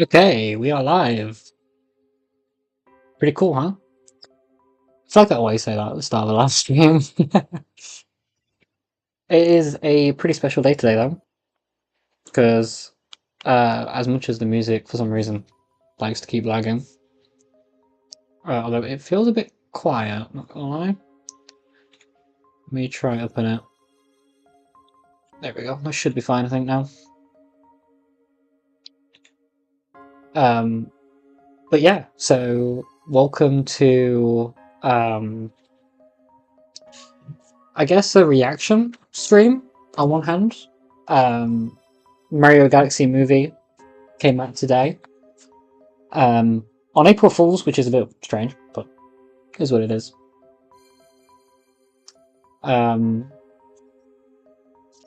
Okay, we are live. Pretty cool, huh? I feel like I always say that at the start of the last stream. It is a pretty special day today, though, because as much as the music, for some reason, likes to keep lagging, although it feels a bit quiet, not gonna lie. Let me try open it. There we go. That should be fine, I think, now. But yeah, so welcome to I guess a reaction stream on one hand. Mario Galaxy movie came out today. On April Fool's, which is a bit strange, but is what it is.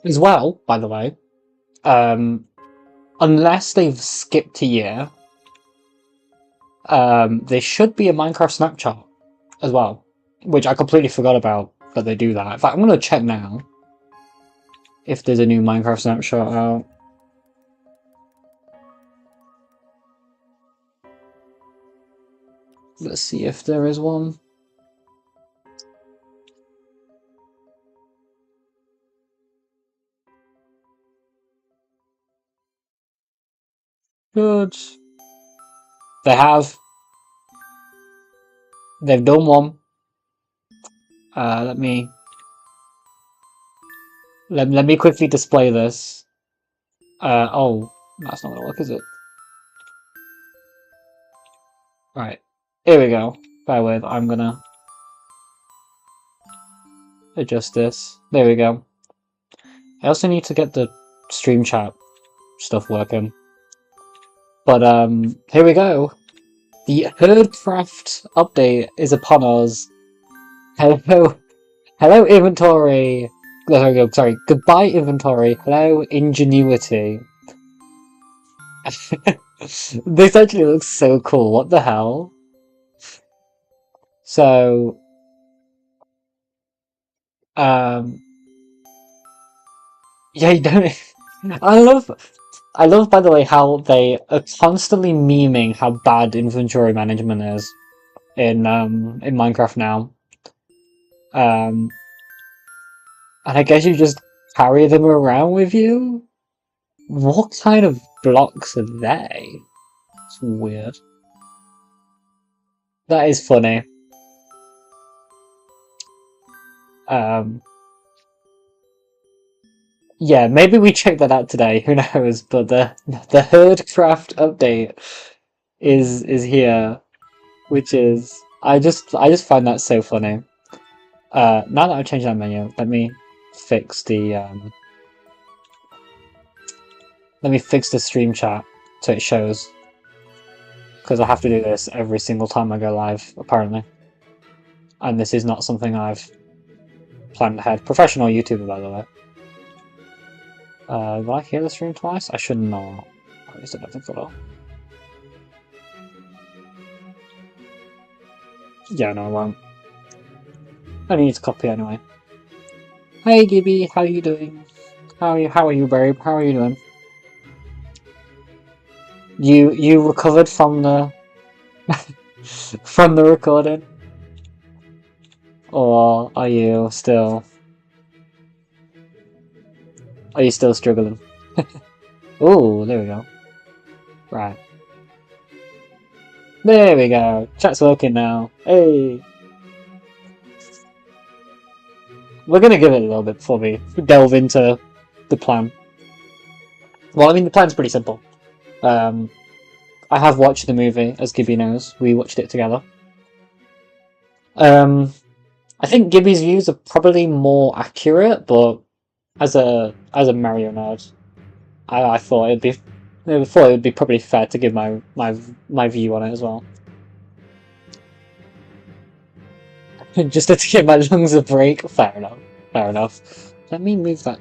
As well, by the way, unless they've skipped a year, there should be a Minecraft Snapchat as well, which I completely forgot about that they do that. In fact, I'm going to check now if there's a new Minecraft Snapchat out. Let's see if there is one. Good. They have. They've done one. Let me quickly display this. Oh, that's not gonna work, is it? Right, here we go. Bear with, I'm gonna adjust this. There we go. I also need to get the stream chat stuff working. But here we go. The Herdcraft update is upon us. Hello, hello inventory. Sorry, goodbye inventory. Hello ingenuity. This actually looks so cool. What the hell? So, yeah, you don't. I love, by the way, how they are constantly memeing how bad inventory management is in Minecraft now. And I guess you just carry them around with you. What kind of blocks are they? It's weird. That is funny. Yeah, maybe we check that out today. Who knows? But the Herdcraft update is here, which is I just find that so funny. Now that I've changed that menu, fix the um let me fix the stream chat so it shows, because I have to do this every single time I go live apparently, and this is not something I've planned ahead. Professional YouTuber, by the way. Will I hear the stream twice? I should not. At least I don't think I will. Yeah, no, I won't. I need to copy anyway. Hey Gibby, how are you doing? How are you, babe? How are you doing? You recovered from the from the recording? Or are you still struggling? Oh, there we go. Right. There we go. Chat's working now. Hey. We're gonna give it a little bit before we delve into the plan. Well, I mean, the plan's pretty simple. I have watched the movie, as Gibby knows. We watched it together. I think Gibby's views are probably more accurate, but as a Mario nerd, I thought it would be probably fair to give my view on it as well. Just to give my lungs a break. Fair enough. Fair enough. Let me move that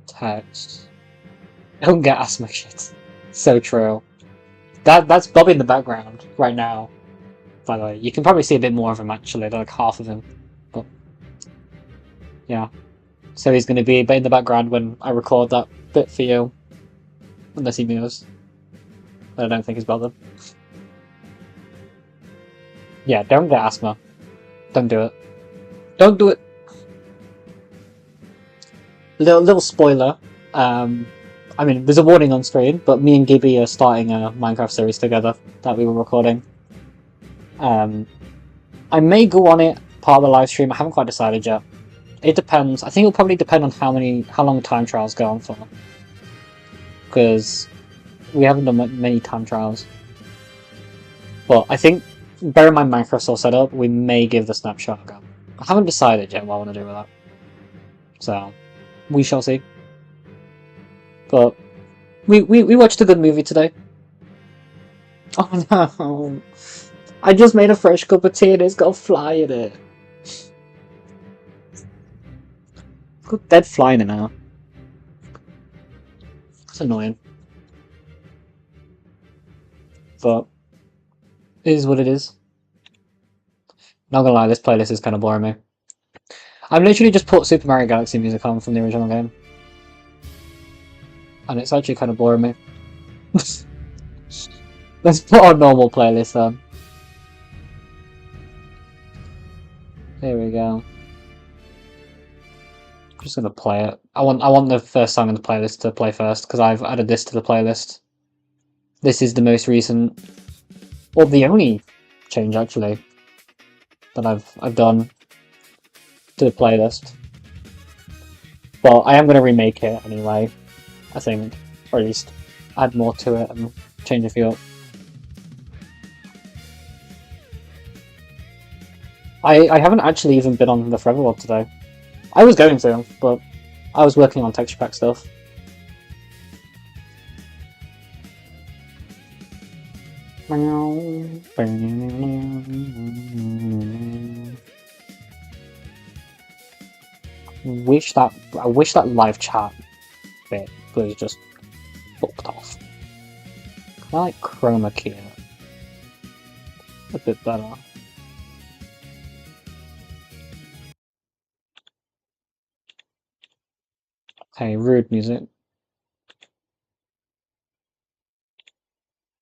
text. Don't get asthma shit. So true. That's Bobby in the background right now. By the way, you can probably see a bit more of him actually, like half of him. But yeah. So he's going to be a bit in the background when I record that bit for you. Unless he moves. But I don't think he's bothered. Yeah, don't get asthma. Don't do it. Don't do it! Little spoiler. I mean, there's a warning on screen, but me and Gibby are starting a Minecraft series together that we were recording. I may go on it part of the live stream. I haven't quite decided yet. It depends. I think it'll probably depend on how long time trials go on for. Because we haven't done many time trials. But I think, bear in mind Minecraft's all set up, we may give the snapshot a go. I haven't decided yet what I want to do with that. So, we shall see. But we watched a good movie today. Oh no! I just made a fresh cup of tea and it's got a fly in it. It's got dead fly in it now. That's annoying. But it is what it is. Not gonna lie, this playlist is kind of boring me. I've literally just put Super Mario Galaxy music on from the original game. And it's actually kind of boring me. Let's put on normal playlist then. There we go. I'm just gonna play it. I want the first song in the playlist to play first because I've added this to the playlist. This is the most recent, or the only change actually that I've done to the playlist. But I am gonna remake it anyway. I think, or at least add more to it and change a few up. I haven't actually even been on the Forever World today. I was going to, but I was working on texture pack stuff. I wish that live chat bit was just fucked off. I like chroma key a bit better. Hey, rude music.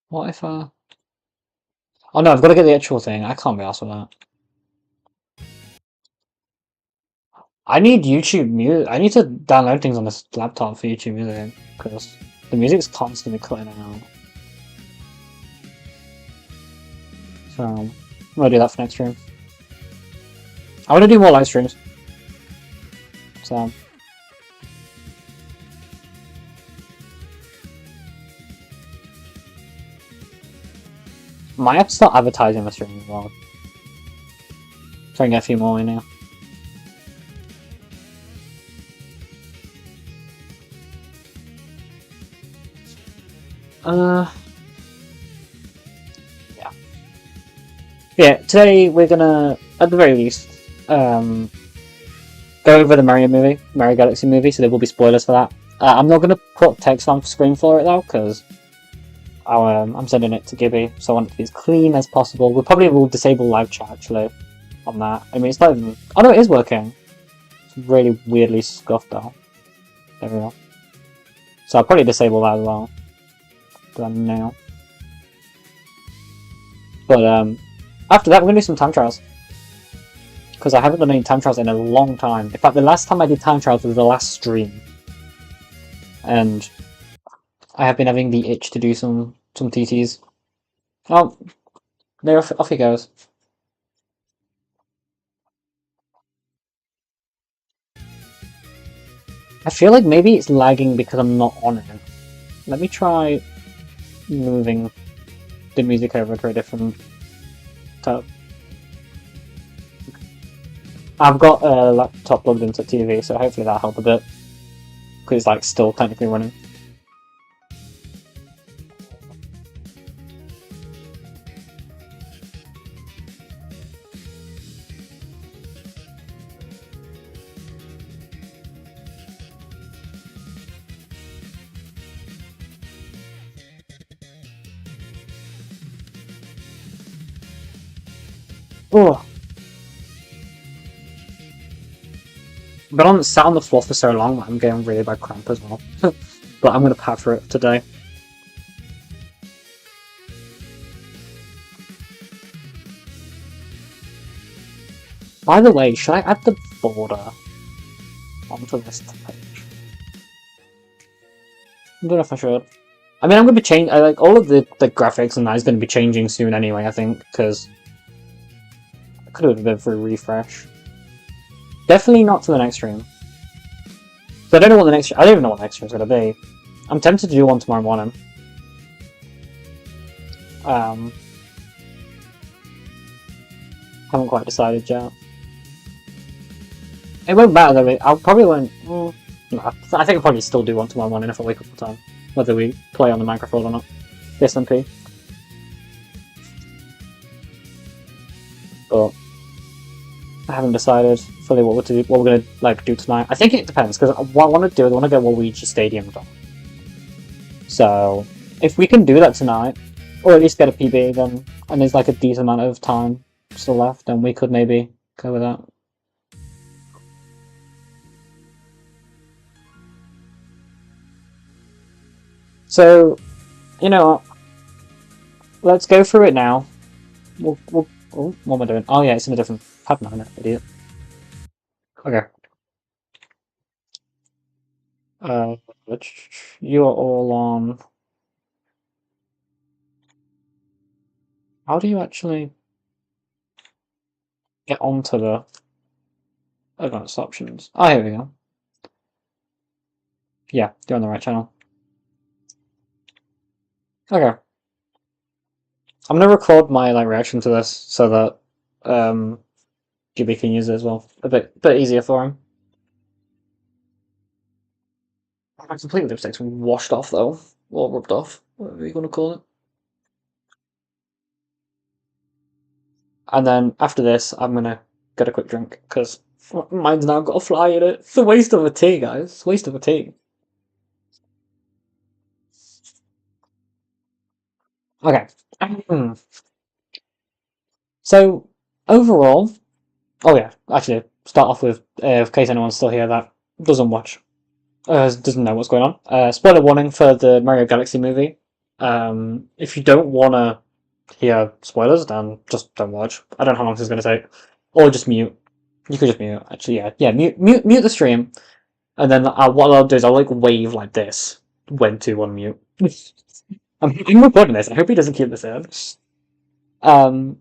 What if Oh no, I've got to get the actual thing. I can't be arsed with that. I need YouTube music. I need to download things on this laptop for YouTube music because the music's constantly cutting out. So I'm gonna do that for next stream. I want to do more live streams. So Might have to start advertising the stream as well. Try and get a few more in here. Yeah. Yeah, today we're gonna, at the very least, go over the Mario movie, Mario Galaxy movie, so there will be spoilers for that. I'm not gonna put text on screen for it though, because I'm sending it to Gibby, so I want it to be as clean as possible. We probably will disable live chat actually on that. I mean, it's not even. Oh no, it is working. It's really weirdly scuffed though. There we go. So I'll probably disable that as well. Do that now. But after that, we're gonna do some time trials because I haven't done any time trials in a long time. In fact, the last time I did time trials was the last stream, and I have been having the itch to do some TTs. Oh, there off he goes. I feel like maybe it's lagging because I'm not on it. Let me try moving the music over to a different tab. I've got a laptop plugged into TV, so hopefully that'll help a bit. Because it's like still technically running. Oh. But sat on the floor for so long, I'm getting really bad cramp as well. But I'm gonna pad for it today. By the way, should I add the border onto this page? I don't know if I should. I mean, I'm gonna be changing. Like all of the graphics and that is gonna be changing soon anyway. I think because I could have been for a refresh. Definitely not for the next stream. So I don't know what the next. I don't even know what the next stream is gonna be. I'm tempted to do one tomorrow morning. Haven't quite decided yet. It won't matter though. I'll probably won't. No, I think I'll probably still do one tomorrow morning if I wake up on time. Whether we play on the microphone or not. SMP. But I haven't decided fully what we're gonna like do tonight. I think it depends because what I want to do is I want to go Waluigi Stadium done. So if we can do that tonight, or at least get a PB, then and there's like a decent amount of time still left, then we could maybe go with that. So, you know what? Let's go through it now. Oh, what am I doing? Oh yeah, it's in a different pad now, idiot. Okay. Uh, you are all on. How do you actually get onto the advanced options? Oh, here we go. Yeah, you're on the right channel. Okay. I'm gonna record my reaction to this so that Gibby can use it as well. A bit easier for him. My complete lipstick's washed off though, or rubbed off, whatever you want to call it. And then after this, I'm gonna get a quick drink because mine's now got a fly in it. It's a waste of a tea, guys. It's a waste of a tea. Okay. So overall, oh yeah, actually, start off with in case anyone's still here that doesn't watch, doesn't know what's going on. Spoiler warning for the Mario Galaxy movie. If you don't want to hear spoilers, then just don't watch. I don't know how long this is going to take, or just mute. You could just mute. Actually, yeah, mute the stream, and then what I'll do is I'll wave like this when to unmute. I'm recording this. I hope he doesn't keep this in. Yeah.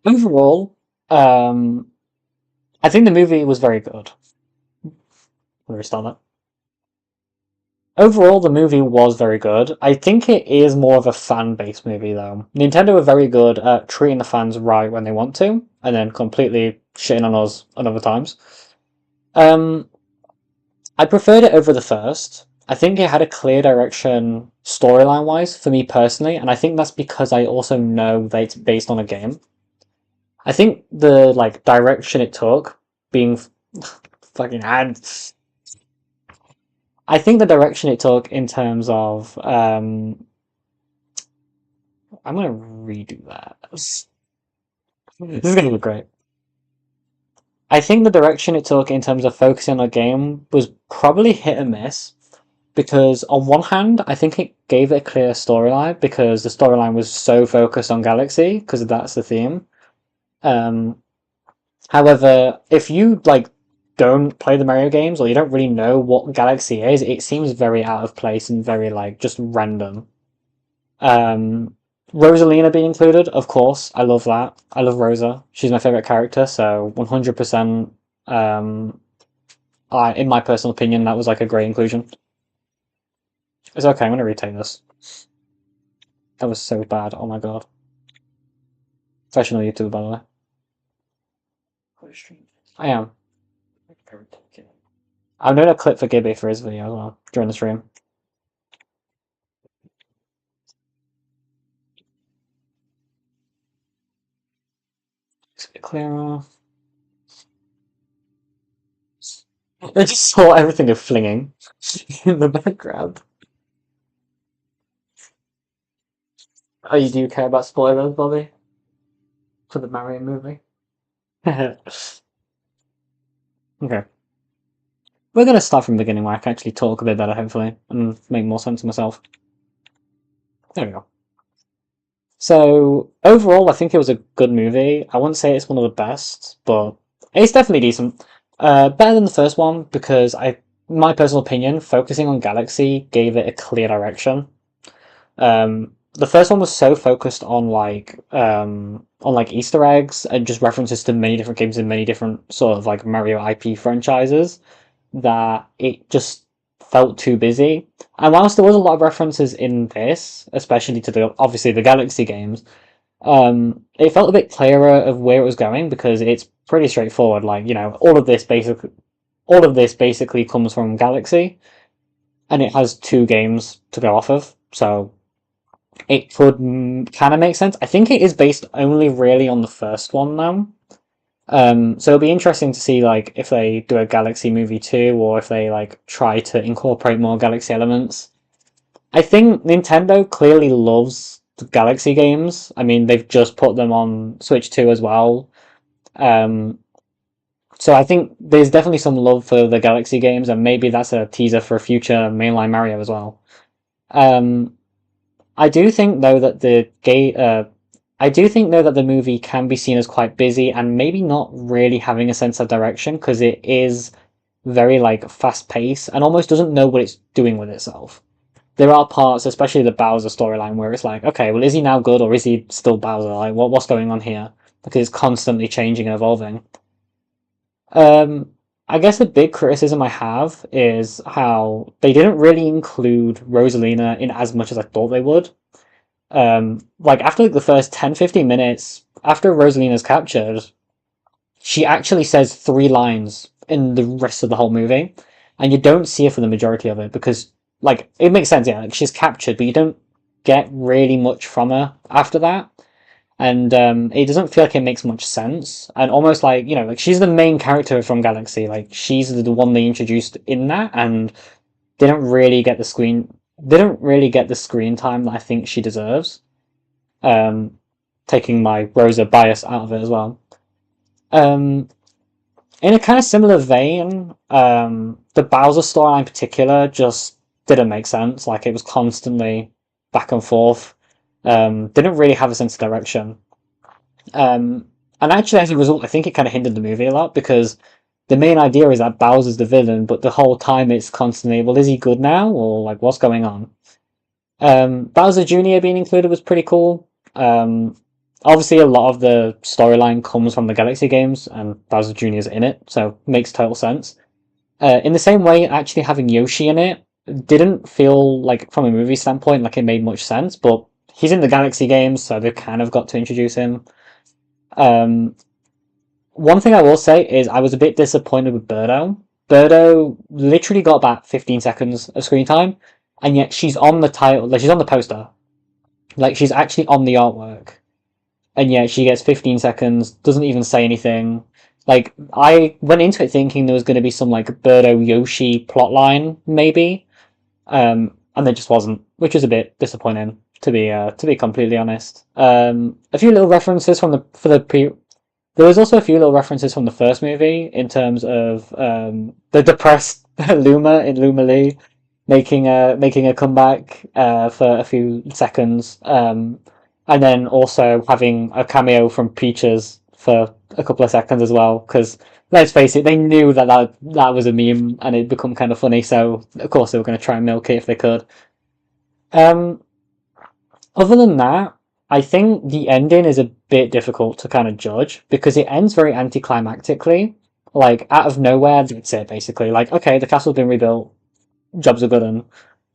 Overall, I think the movie was very good. Where we start that? Overall, the movie was very good. I think it is more of a fan-based movie, though. Nintendo are very good at treating the fans right when they want to, and then completely shitting on us on other times. Um, I preferred it over the first. I think it had a clear direction storyline-wise for me personally, and I think that's because I also know that it's based on a game. I think the like direction it took, being fucking ads. I think the direction it took in terms of I'm gonna redo that. This is gonna be great. I think the direction it took in terms of focusing on a game was probably hit and miss because on one hand, I think it gave it a clear storyline because the storyline was so focused on Galaxy because that's the theme. Um, However, if you like don't play the Mario games or you don't really know what Galaxy is, it seems very out of place and very like just random. Um, Rosalina being included, of course, I love that. I love Rosa. She's my favorite character, so 100%. In my personal opinion, that was like a great inclusion. It's okay. I'm gonna retake this. That was so bad. Oh my god. Professional YouTuber, by the way. I am. I'm doing a clip for Gibby for his video as well during the stream. Just get clearer. I just saw everything of flinging in the background. Oh, you do care about spoilers, Bobby? For the Mario movie? Okay. We're gonna start from the beginning where I can actually talk a bit better, hopefully, and make more sense of myself. There we go. So, overall, I think it was a good movie. I wouldn't say it's one of the best, but it's definitely decent. Better than the first one because my personal opinion, focusing on Galaxy gave it a clear direction. The first one was so focused on like Easter eggs and just references to many different games and many different sort of like Mario IP franchises that it just felt too busy. And whilst there was a lot of references in this, especially to the obviously the Galaxy games, it felt a bit clearer of where it was going because it's pretty straightforward. Like all of this basically comes from Galaxy, and it has two games to go off of. So it could kind of make sense. I think it is based only really on the first one now. So it'll be interesting to see like if they do a Galaxy movie too, or if they like try to incorporate more Galaxy elements. I think Nintendo clearly loves the Galaxy games. I mean, they've just put them on Switch 2 as well. Um, so I think there's definitely some love for the Galaxy games, and maybe that's a teaser for a future mainline Mario as well. Um, I do think though that I do think though that the movie can be seen as quite busy and maybe not really having a sense of direction because it is very like fast paced and almost doesn't know what it's doing with itself. There are parts, especially the Bowser storyline, where it's like, okay, well, is he now good or is he still Bowser? Like, what's going on here? Because it's constantly changing and evolving. Um, I guess a big criticism I have is how they didn't really include Rosalina in as much as I thought they would. Like after like the first 10-15 minutes, after Rosalina's captured, she actually says three lines in the rest of the whole movie, and you don't see her for the majority of it because, like, it makes sense, yeah, like she's captured, but you don't get really much from her after that, and it doesn't feel like it makes much sense, and almost like like she's the main character from Galaxy, like she's the one they introduced in that, and they don't really get the screen. They don't really get the screen time that I think she deserves. Um, Taking my Rosa bias out of it as well. Um, in a kind of similar vein, the Bowser storyline in particular just didn't make sense. Like it was constantly back and forth. Didn't really have a sense of direction. And actually, as a result, I think it kind of hindered the movie a lot because the main idea is that Bowser's the villain, but the whole time it's constantly, well, is he good now or like what's going on? Bowser Jr. being included was pretty cool. Obviously, a lot of the storyline comes from the Galaxy games, and Bowser Jr. is in it, so makes total sense. In the same way, actually having Yoshi in it didn't feel like from a movie standpoint like it made much sense, but he's in the Galaxy games, so they've kind of got to introduce him. Um, One thing I will say is I was a bit disappointed with Birdo. Birdo literally got about 15 seconds of screen time, and yet she's on the title, like she's on the poster, like she's actually on the artwork, and yet she gets 15 seconds, doesn't even say anything. Like I went into it thinking there was going to be some like Birdo Yoshi plotline maybe, and there just wasn't, which was a bit disappointing to be completely honest. A few little references from the for the pre. There was also a few little references from the first movie in terms of the depressed Luma in Luma Lee making a comeback for a few seconds, and then also having a cameo from Peaches for a couple of seconds as well. Because let's face it, they knew that was a meme and it'd become kind of funny, so of course they were going to try and milk it if they could. Um, Other than that, I think the ending is a bit difficult to kind of judge because it ends very anticlimactically. Like out of nowhere, that's it basically. Like, okay, the castle's been rebuilt, jobs are good and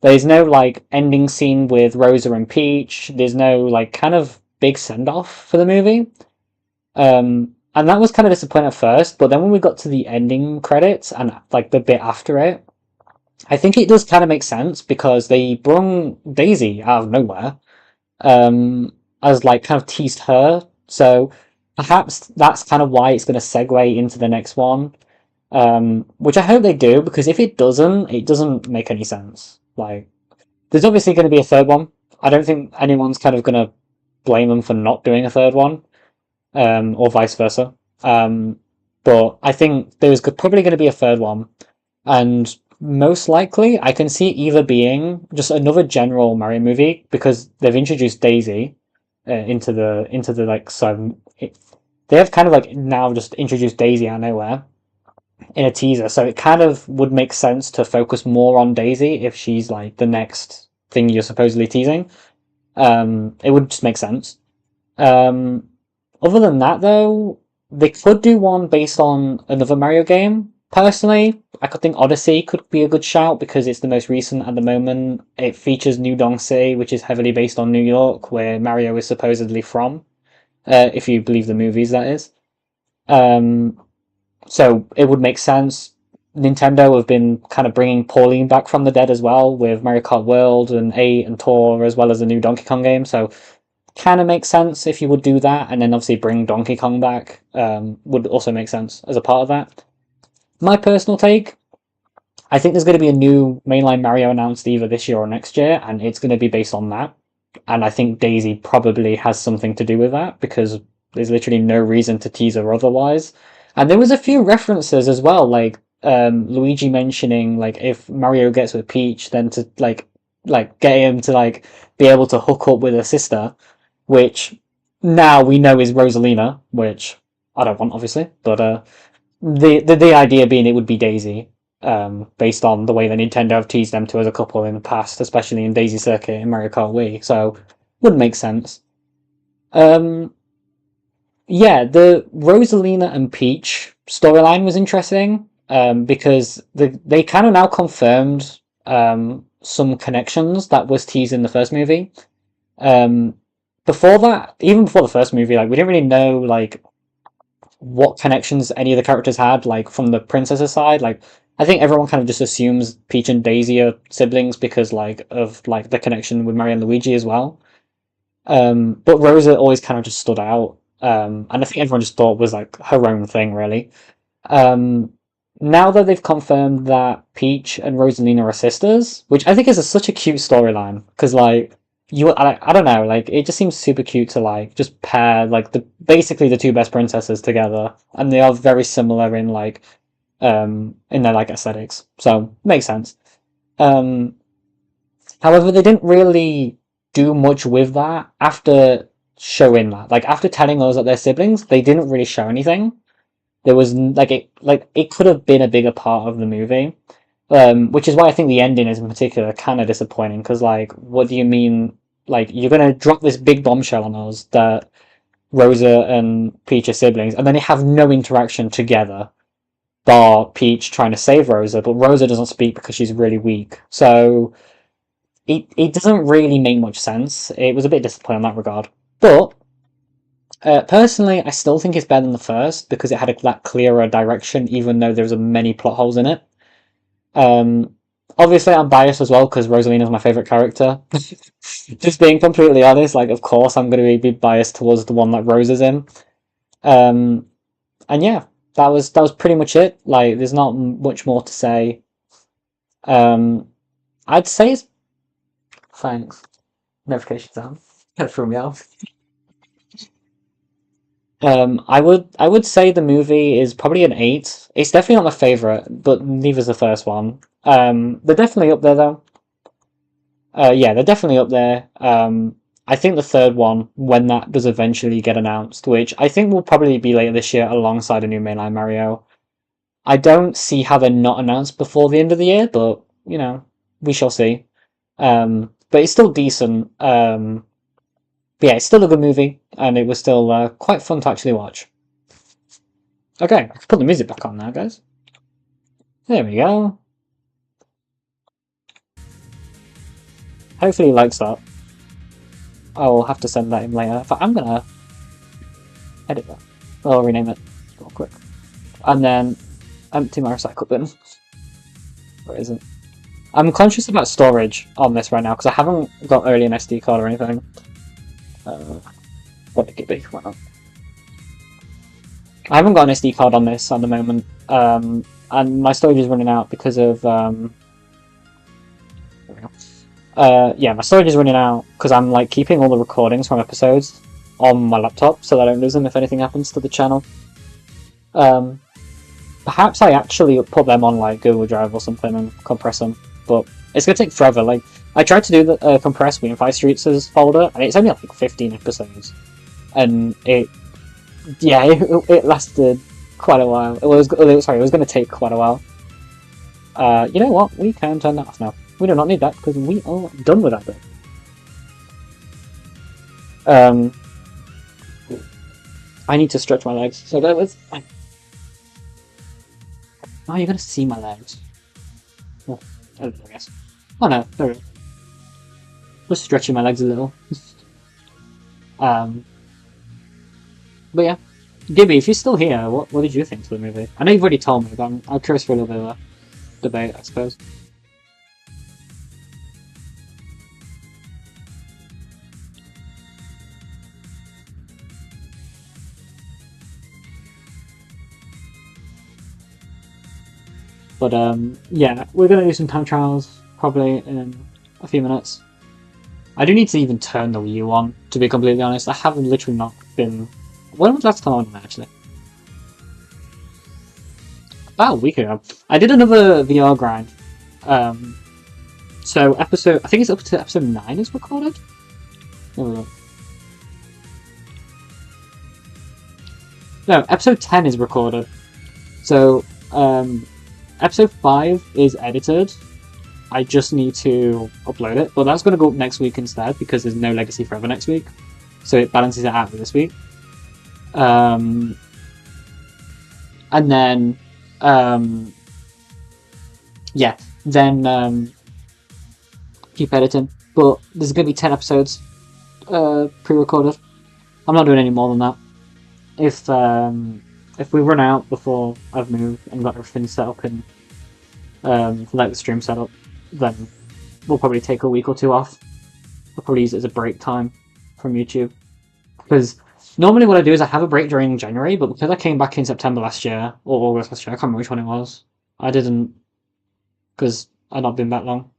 there's no like ending scene with Rosa and Peach. There's no like kind of big send off for the movie. And that was kind of disappointing at first, but then when we got to the ending credits and like the bit after it, I think it does kind of make sense because they brung Daisy out of nowhere as like kind of teased her. So perhaps that's kind of why it's going to segue into the next one, which I hope they do because if it doesn't make any sense. Like, there's obviously going to be a third one. I don't think anyone's kind of going to blame them for not doing a third one, or vice versa. But I think there's probably going to be a third one, and most likely I can see it either being just another general Mario movie because they've introduced Daisy into the like so they have kind of like now just introduced Daisy out of nowhere in a teaser, so it kind of would make sense to focus more on Daisy if she's like the next thing you're supposedly teasing. It would just make sense. Um, Other than that, though, they could do one based on another Mario game. Personally, I could think Odyssey could be a good shout because it's the most recent at the moment. It features New Donk City, which is heavily based on New York, where Mario is supposedly from, if you believe the movies, that is. Um, so it would make sense. Nintendo have been kind of bringing Pauline back from the dead as well with Mario Kart World and 8 and Tour as well as the new Donkey Kong game. So kind of makes sense if you would do that and then obviously bring Donkey Kong back would also make sense as a part of that. My personal take, I think there's going to be a new mainline Mario announced either this year or next year and it's going to be based on that. And I think Daisy probably has something to do with that because there's literally no reason to tease her otherwise. And there was a few references as well, like Luigi mentioning like if Mario gets with Peach, then to like get him to like be able to hook up with her sister, which now we know is Rosalina, which I don't want obviously, but the idea being it would be Daisy, based on the way that Nintendo have teased them to as a couple in the past, especially in Daisy Circuit and Mario Kart Wii, so would make sense. Um, yeah, the Rosalina and Peach storyline was interesting, because they kind of now confirmed some connections that was teased in the first movie. Um, Before that, even before the first movie, like we didn't really know like what connections any of the characters had, like from the princess's side. Like I think everyone kind of just assumes Peach and Daisy are siblings because like of like the connection with Mario and Luigi as well. But Rosa always kind of just stood out, and I think everyone just thought was like her own thing, really. Um, Now that they've confirmed that Peach and Rosalina are sisters, which I think is such a cute storyline, because like I don't know, like it just seems super cute to like just pair like the basically the two best princesses together, and they are very similar in their like aesthetics, so makes sense. Um, However, they didn't really do much with that after showing that. Like after telling us that they're siblings, they didn't really show anything. There was like it could have been a bigger part of the movie, which is why I think the ending is in particular kind of disappointing. Because like, what do you mean? Like you're gonna drop this big bombshell on us that Rosa and Peach are siblings, and then they have no interaction together. bar Peach trying to save Rosa, but Rosa doesn't speak because she's really weak. So it doesn't really make much sense. It was a bit disappointing in that regard. But personally, I still think it's better than the first because it had that clearer direction, even though there was many plot holes in it. Um, Obviously, I'm biased as well because Rosalina's my favorite character. Just being completely honest, like of course I'm going to be biased towards the one that Rose is in. Um, and yeah, that was pretty much it. Like, there's not much more to say. Um, I'd say it's thanks. Notifications on. That threw me off. I would say the movie is probably an 8. It's definitely not my favorite, but neither's the first one. They're definitely up there though. Yeah, they're definitely up there. I think the third one, when that does eventually get announced, which I think will probably be later this year alongside a new mainline Mario. I don't see how they're not announced before the end of the year, but we shall see. But it's still decent. But yeah, it's still a good movie, and it was still quite fun to actually watch. Okay, let's put the music back on now, guys. There we go. Hopefully he likes that. I'll have to send that in later. In fact, I'm gonna edit that. I'll rename it real quick. And then empty my recycle bin. Where is it? I'm conscious about storage on this right now because I haven't got early an SD card or anything. What did it be? Why not? I haven't got an SD card on this at the moment, and my storage is running out because of yeah, my storage is running out because I'm like keeping all the recordings from episodes on my laptop so that I don't lose them if anything happens to the channel. Perhaps I actually put them on like Google Drive or something and compress them, but it's gonna take forever. Like, I tried to do the compress Wii and Five Streets as folder, and it's only like 15 episodes, and it lasted quite a while. It was going to take quite a while. You know what? We can turn that off now. We do not need that because we are done with that bit. I need to stretch my legs. So that was. Oh, you're gonna see my legs. Oh, I guess. Oh no, there we go. Just stretching my legs a little. But yeah, Gibby, if you're still here, what did you think of the movie? I know you've already told me, but I'm curious for a little bit of a debate, I suppose. But yeah, we're gonna do some time trials probably in a few minutes. I do need to even turn the Wii U on, to be completely honest. I haven't literally not been. When was the last time I went on actually? About a week ago. I did another VR grind. So I think it's up to episode 9 is recorded. No, episode 10 is recorded. So episode 5 is edited. I just need to upload it, but that's going to go up next week instead because there's no Legacy Forever next week, so it balances it out for this week. And then, yeah, then keep editing. But there's going to be 10 episodes pre-recorded. I'm not doing any more than that. If we run out before I've moved and got everything set up in like the stream setup, then we'll probably take a week or 2 off. I'll probably use it as a break time from YouTube. Because normally what I do is I have a break during January, but because I came back in September last year, or August last year, I can't remember which one it was, I didn't, because I'd not been back long.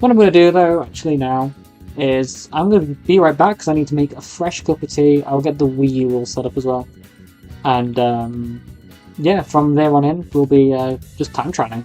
What I'm going to do though, actually now, is I'm going to be right back because I need to make a fresh cup of tea. I'll get the Wii U all set up as well. And yeah, from there on in, we'll be just time trialing.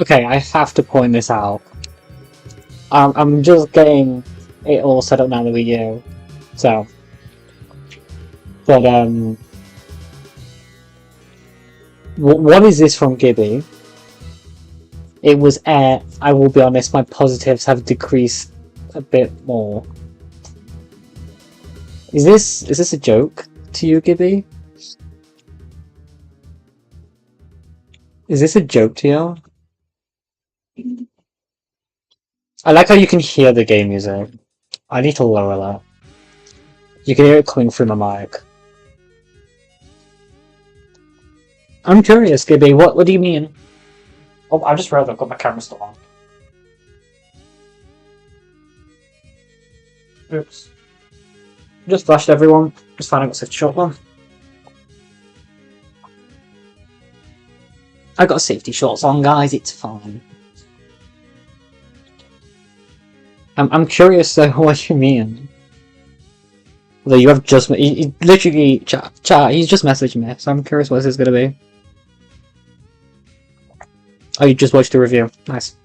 Okay, I have to point this out. I'm just getting it all set up now on the Wii U. So, but what is this from Gibby? It was air. I will be honest, my positives have decreased a bit more. Is this a joke to you, Gibby? Is this a joke to you? I like how you can hear the game music. I need to lower that. You can hear it coming through my mic. I'm curious, Gibby. What do you mean? Oh, I just realized I've got my camera still on. Oops. Just flashed everyone. Just found I got 60 shot one. I got safety shots on, guys. It's fine. I'm curious though. What you mean? Although you have just he literally chat. He's just messaged me, so I'm curious what this is gonna be. Oh, you just watched the review. Nice.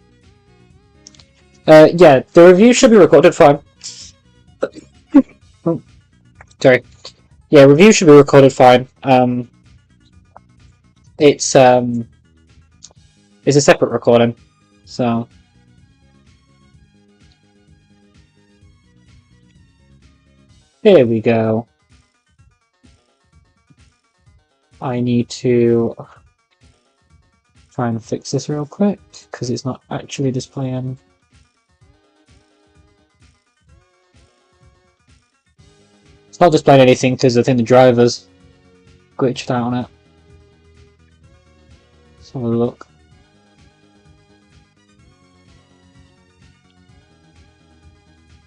Yeah, the review should be recorded fine. Oh, sorry. Yeah, review should be recorded fine. It's a separate recording, so. Here we go. I need to try and fix this real quick, because it's not actually displaying. It's not displaying anything because I think the driver's glitched out on it. Let's have a look.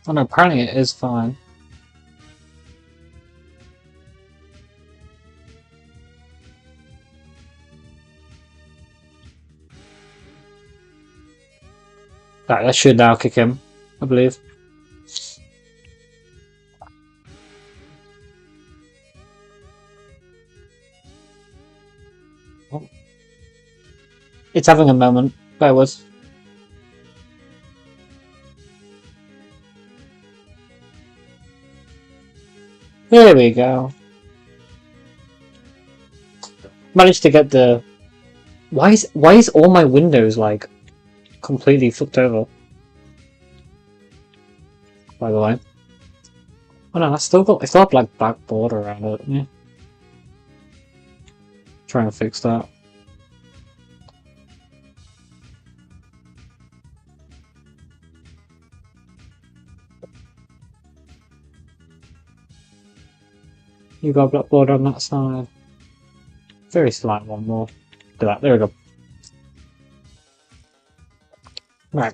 Oh no, apparently it is fine. That should now kick him, I believe. Oh. It's having a moment. Bear with. There we go. Managed to get the. Why is all my windows like completely flipped over? By the way. Oh no, I still have like black border around it. Yeah. Trying to fix that. You got a black border on that side. Very slight one more. Do that. There we go. Right.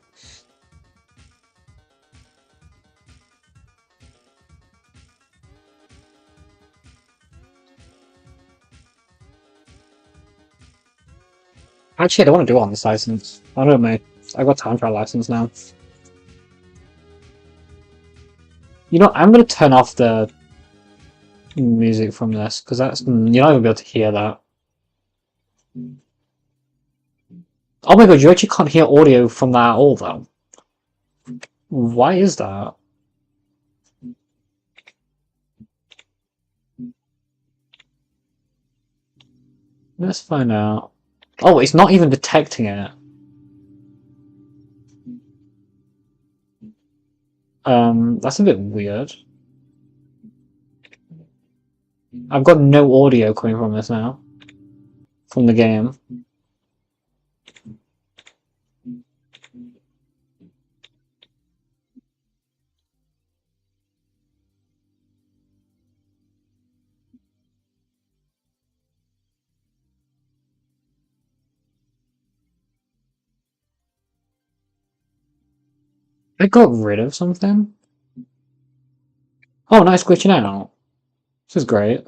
Actually, I don't want to do it on this license. I don't know. I got time trial license now. You know, I'm gonna turn off the music from this because that's you're not gonna be able to hear that. Oh my god, you actually can't hear audio from that at all, though. Why is that? Let's find out. Oh, it's not even detecting it. That's a bit weird. I've got no audio coming from this now. From the game. I got rid of something? Oh, nice glitching out. This is great.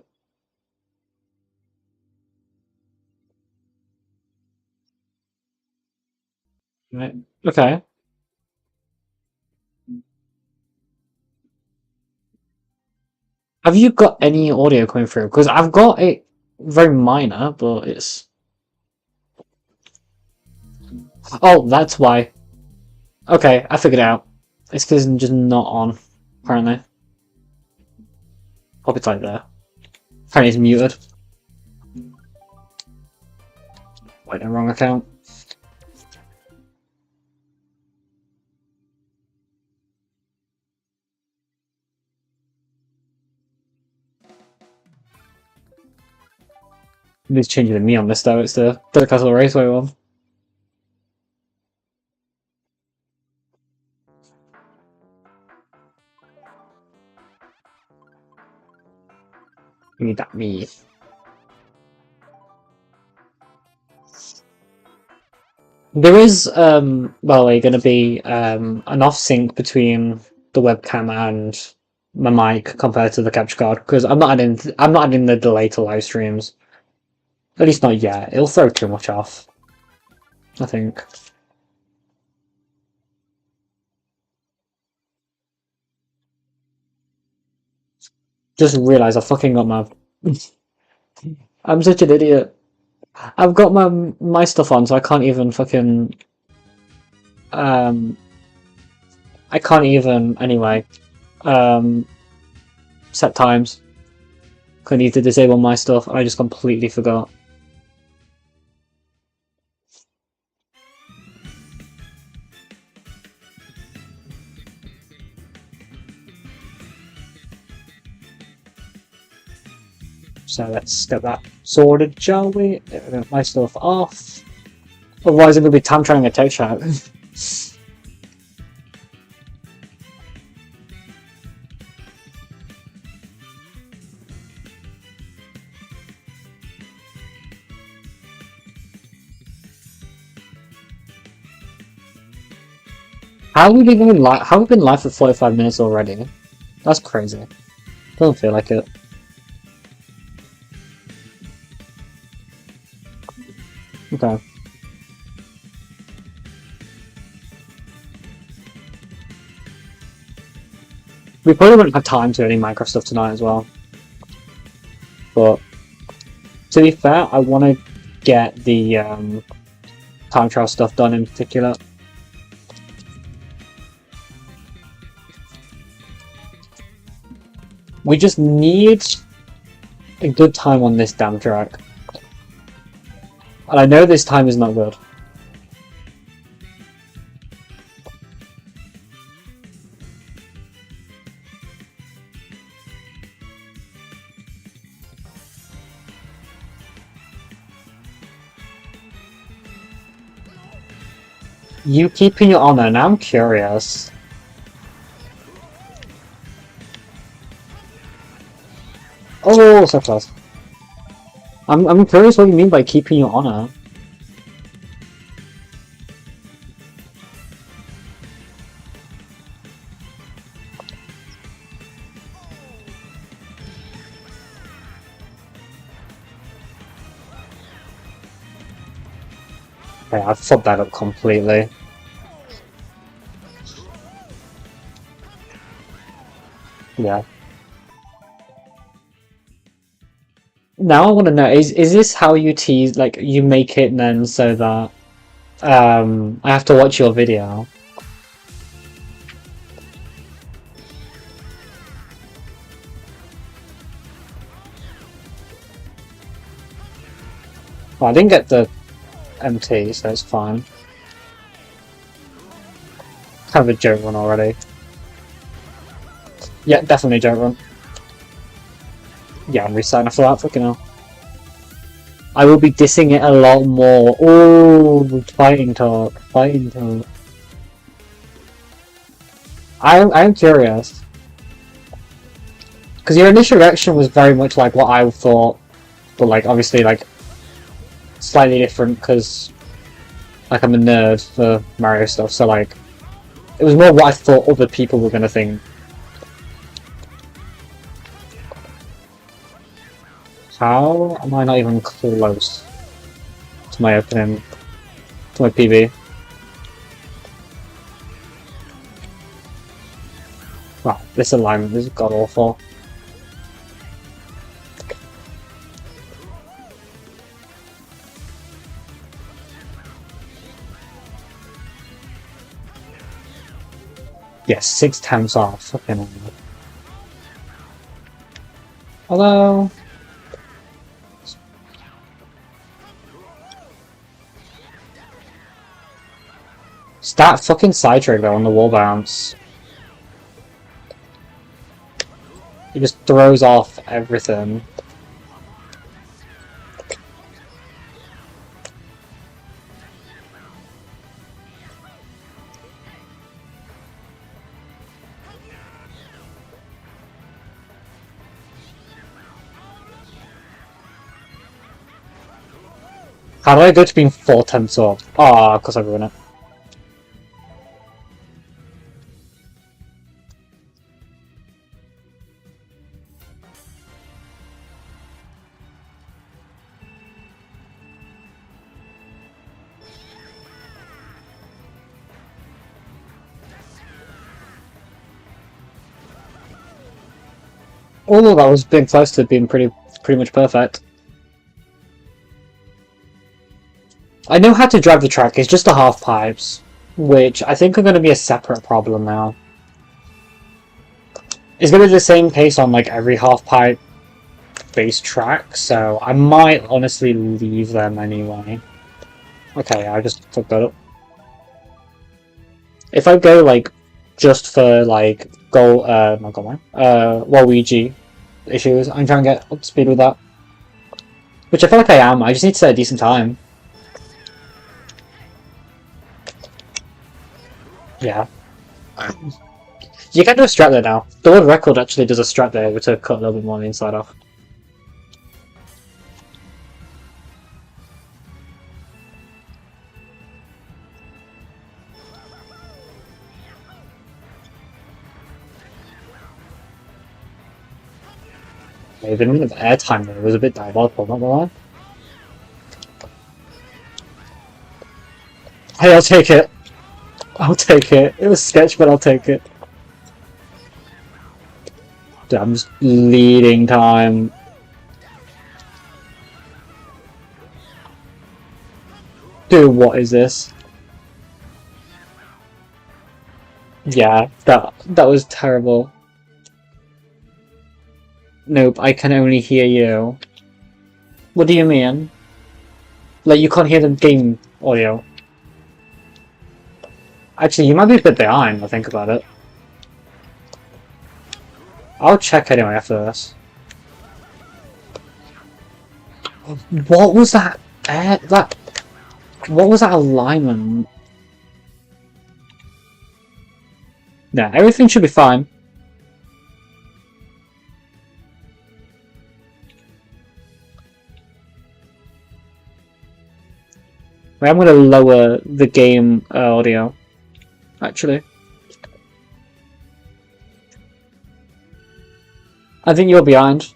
Right. Okay. Have you got any audio coming through? Because I've got it very minor, but it's... Oh, that's why. Okay, I figured it out. It's because I'm just not on, apparently. Hope it's like there. Apparently it's muted. Wait, no, wrong account. Needs changing the me on this though, it's the Castle Raceway one. We need that me. There is well, going to be an off sync between the webcam and my mic compared to the capture card because I'm not adding the delay to live streams. At least not yet. It'll throw too much off, I think. Just realised I fucking got my. I'm such an idiot. I've got my stuff on, so I can't even fucking. I can't even anyway. Set times. I need to disable my stuff, and I just completely forgot. So let's get that sorted, shall we? Get my stuff off. Otherwise, I'm going to be time trying a text chat. How have we been live? How have we been live for 45 minutes already? That's crazy. Doesn't feel like it. Okay. We probably wouldn't have time to do any Minecraft stuff tonight as well. But to be fair, I want to get the time trial stuff done in particular. We just need a good time on this damn track. And I know this time is not good. You keeping your honor, now I'm curious. Oh, so close. I'm curious what you mean by keeping your honor. Okay, I fucked that up completely. Yeah. Now I want to know, is this how you tease, like, you make it then so that I have to watch your video? Well, I didn't get the MT, so it's fine. Kind of a joke run already. Yeah, definitely a joke run. Yeah, I'm restarting after that, fucking hell. I will be dissing it a lot more. Oh, fighting talk, fighting talk. I'm curious. Because your initial reaction was very much like what I thought, but like, obviously, like, slightly different because, like, I'm a nerd for Mario stuff, so like, it was more what I thought other people were gonna think. How am I not even close to my opening, to my PB? Wow, this alignment is god awful. Yes, 6 temps off. Fucking hell. Hello? It's that fucking side trick though on the wall bounce. It just throws off everything. How do I go to being 4 temps up? Ah, of course I ruined it. Although that was being close to being pretty much perfect. I know how to drive the track, it's just the half pipes, which I think are going to be a separate problem now. It's going to be the same pace on like every half pipe base track, so I might honestly leave them anyway. Okay, I just fucked that up. If I go like just for like not goal Waluigi issues, I'm trying to get up to speed with that. Which I feel like I am, I just need to set a decent time. Yeah. You can do a strat there now. The world record actually does a strat there to cut a little bit more on the inside off. Okay, the minute of airtime there was a bit diabolical, not gonna lie. Hey, I'll take it. I'll take it. It was sketch, but I'll take it. Dude, I'm just leading time. Dude, what is this? Yeah, that was terrible. Nope, I can only hear you. What do you mean? Like, you can't hear the game audio? Actually, you might be a bit behind, I think about it. I'll check anyway after this. What was that? What was that alignment? Yeah, everything should be fine. I'm going to lower the game audio, actually. I think you're behind.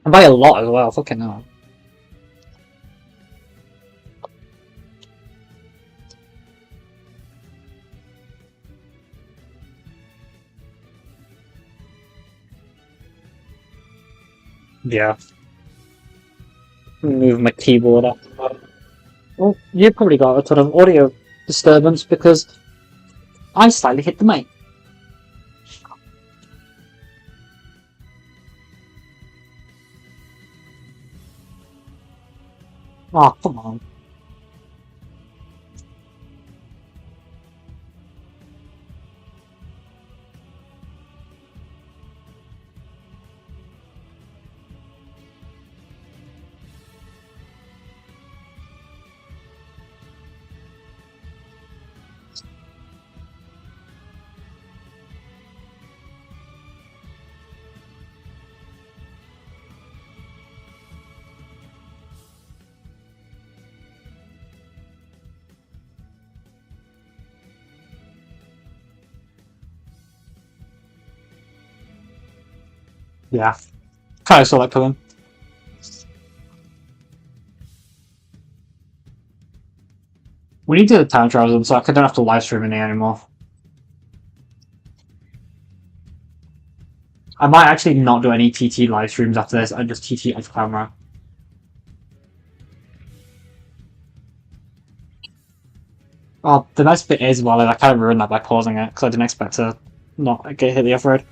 And by a lot as well, fucking hell. Yeah. Move my keyboard up. Well, you probably got a ton of audio disturbance because I slightly hit the mic. Oh, come on. Yeah. Kind of saw that coming. We need to time travel them so I don't have to live stream any anymore. I might actually not do any TT live streams after this, and just TT off camera. Oh, the nice bit is, well, I kind of ruined that by pausing it, because I didn't expect to not get hit the off-road.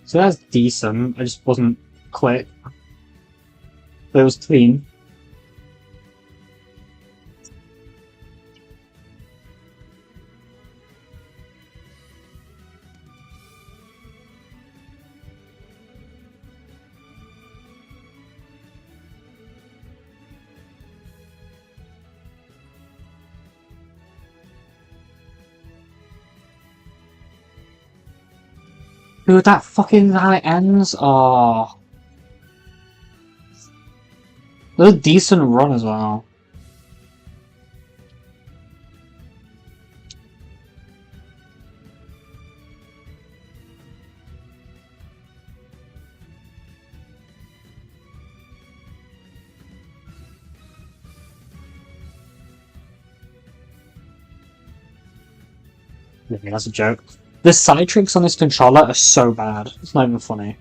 So that's decent, I just wasn't quick. But it was clean. Dude, that fucking how it ends? Oh. It was a decent run as well. Yeah, that's a joke. The side tricks on this controller are so bad. It's not even funny.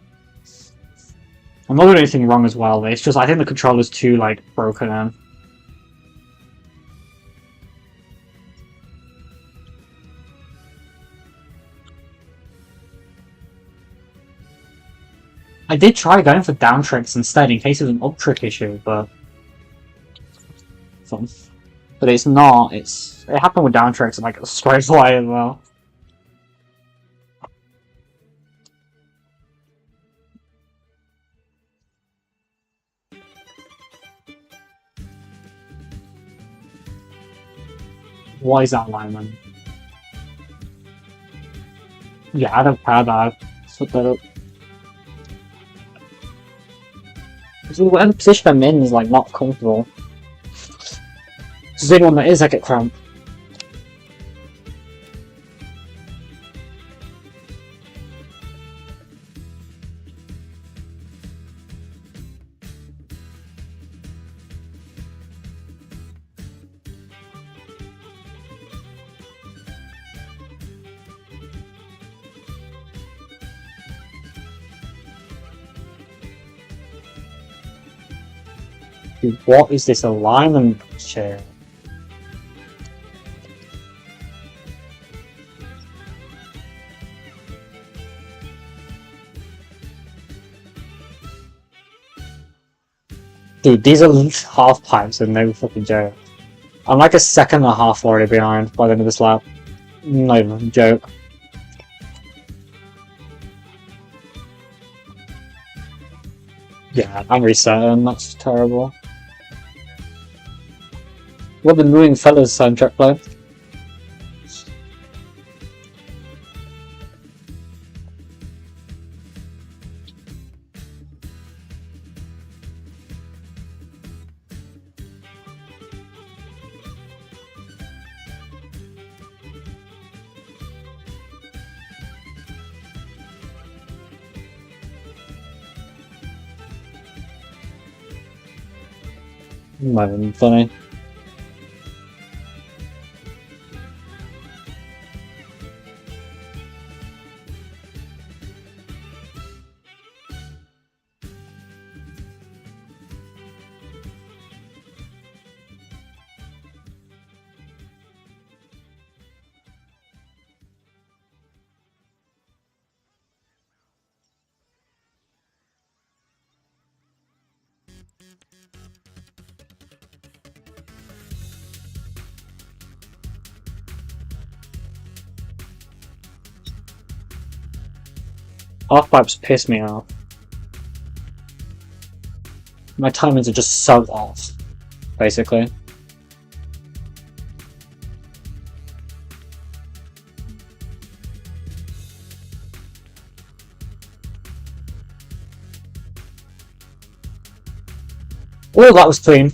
I'm not doing anything wrong as well, it's just I think the controller's too, like, broken in. I did try going for down tricks instead in case it was an up trick issue, but... Fun. But it's not, it happened with down tricks like straight away as well. Why is that lineman? Yeah, I don't care that. Put that up. Whatever position I'm in is like not comfortable. There's anyone that is, I get cramp. Dude, what is this alignment chair? Dude, these are half pipes and no fucking joke. I'm like a second and a half already behind by the end of this lap. Not even a joke. Yeah, I'm resetting, that's terrible. What the Moving Fellas soundtrack playing? Not even funny. Half pipes piss me off. My timings are just so off, basically. Oh, that was clean.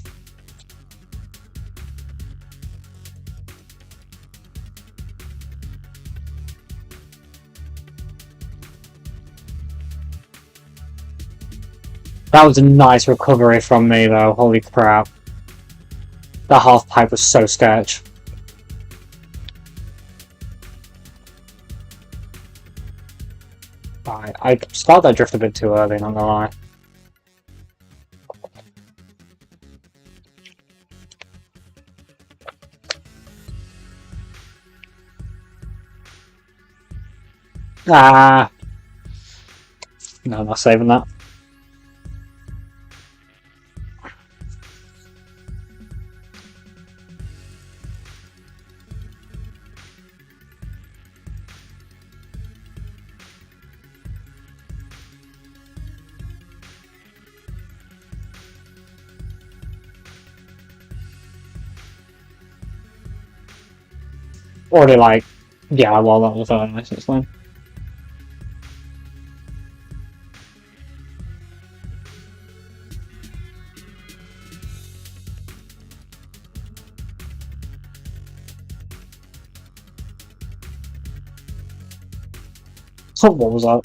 That was a nice recovery from me though, holy crap. That half pipe was so sketch. Right, I started that drift a bit too early, not gonna lie. Ah! No, I'm not saving that. Already like, yeah, well, that was a nice, it's fine. So what was that?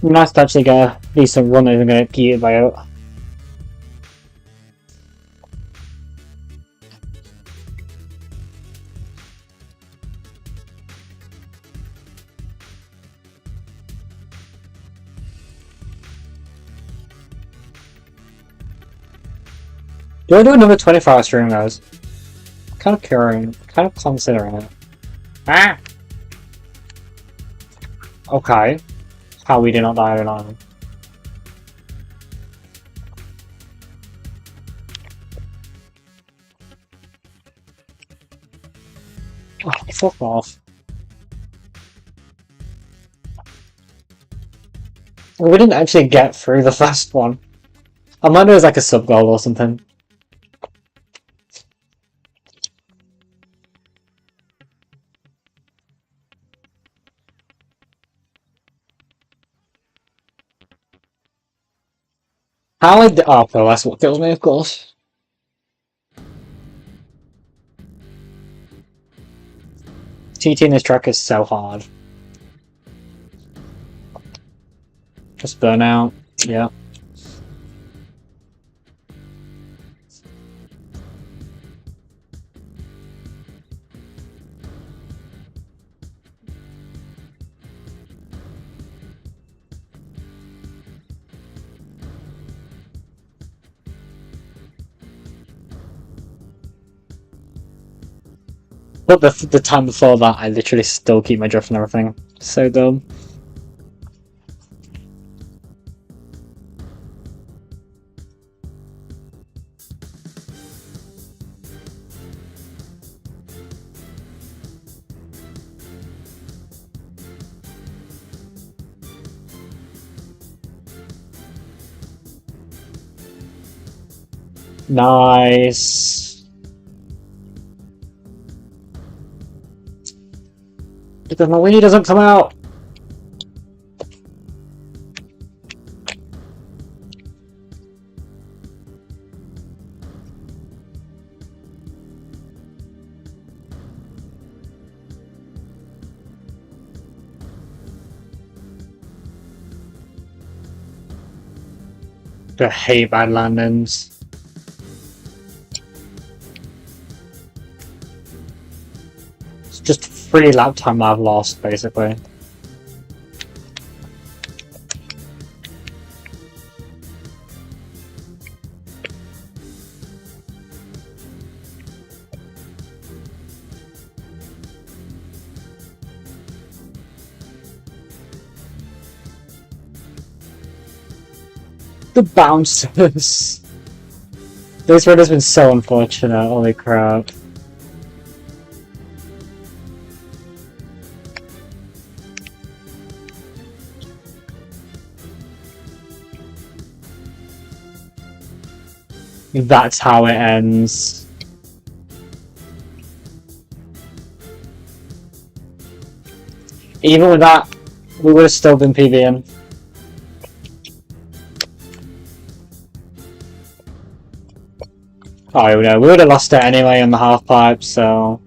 Nice to actually get a decent run and get geared by it. Do I do another 24-hour stream, guys? Kind of curious, kind of considering it. Ah! Okay. How we did not die on island. Oh, fuck off. We didn't actually get through the first one. I might know it was like a sub-goal or something. How I did— oh, okay, that's what kills me, of course. TT in this track is so hard. Just burn out, yeah. But the time before that, I literally still keep my drift and everything. So dumb. Nice. Because my Wii doesn't come out. I hate bad landings. It's just free lap time I've lost, basically. The bouncers. This road has been so unfortunate, holy crap. That's how it ends. Even with that, we would have still been PBing. Oh no, we would have lost it anyway in the half pipe, so...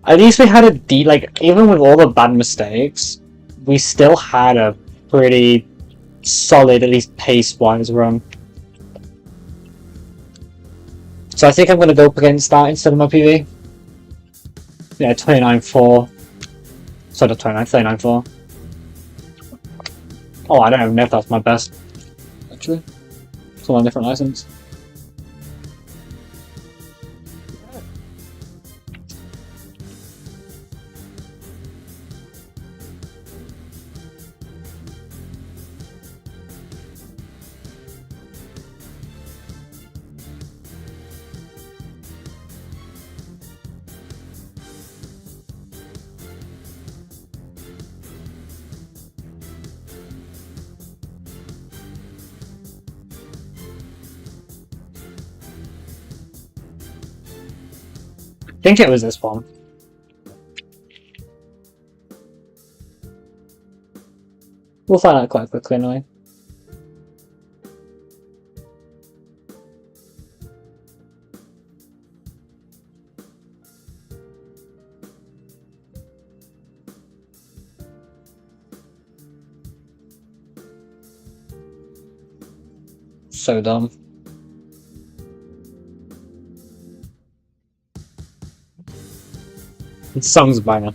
At least we had a like, even with all the bad mistakes, we still had a pretty solid, at least pace-wise, run. So I think I'm going to go up against that instead of my PV. Yeah, 29-4. Sorry, not 29, 39-4. Oh, I don't even know if that's my best, actually. It's on a different license. I think it was this one. We'll find out quite quickly anyway. So dumb. The song's a banger.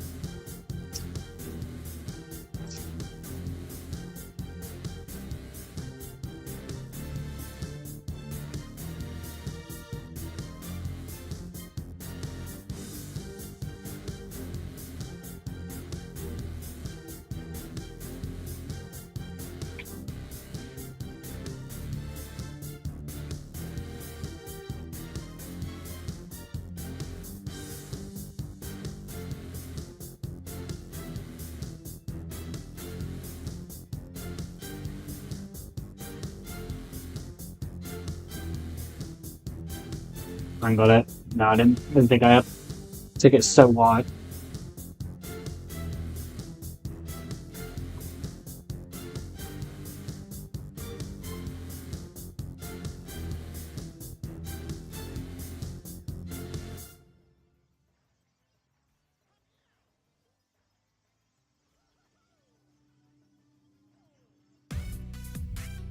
I got it. No, I didn't think I took it so wide.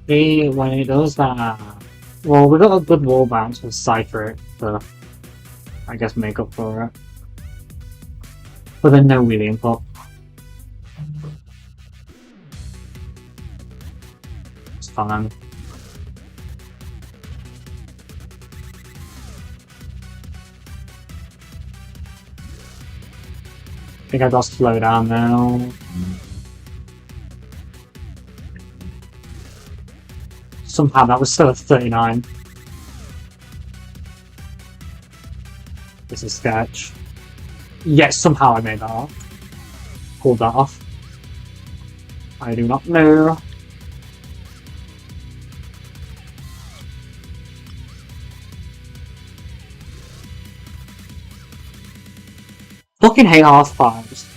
Hey, when it does that, well, we got a good wall bounce with Cypher to, I guess, make up for it. But then no wheelie input. It's fine. I think I got to slow down now. Somehow that was still at 39. This is sketch. Yes, somehow I made that off. Pulled that off. I do not know. Fucking hate half fives.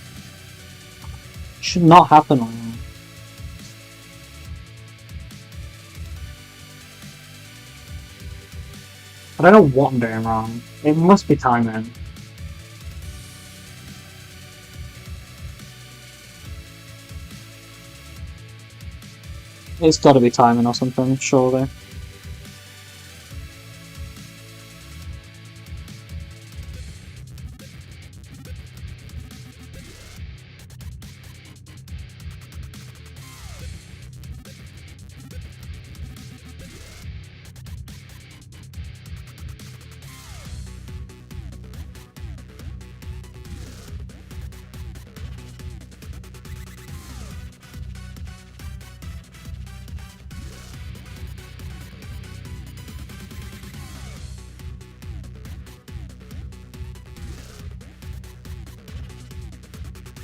Should not happen on them. I don't know what I'm doing wrong. It must be timing. It's gotta be timing or something, surely.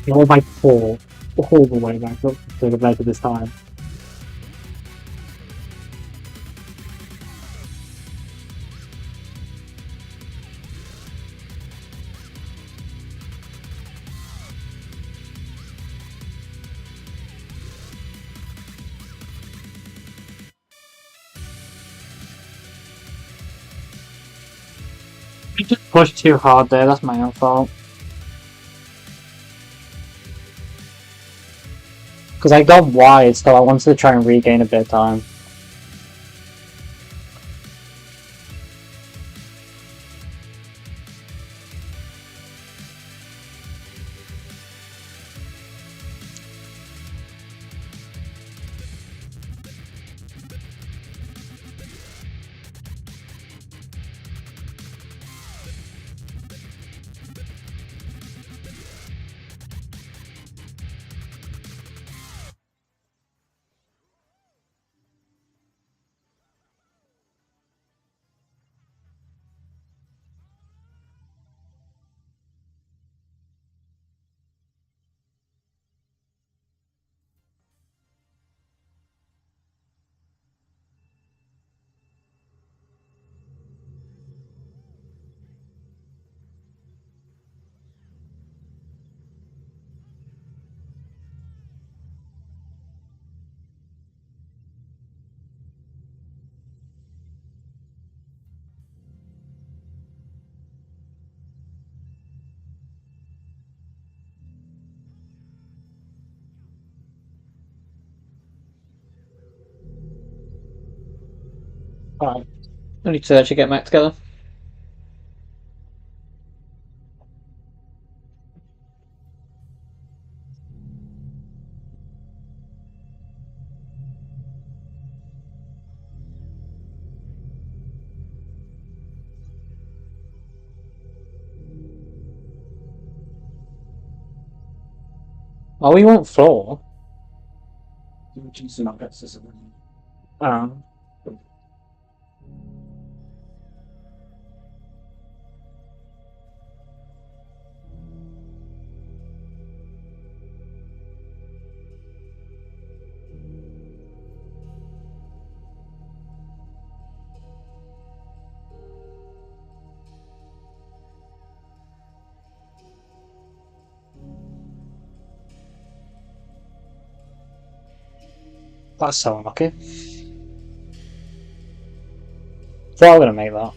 All by 4 all the way back up to the bed this time. pushed too hard there, that's my own fault. Because I got wide, so I wanted to try and regain a bit of time. Alright. I need to actually get back together. Oh, we want floor. Um, that's so unlucky. So I'm gonna make that.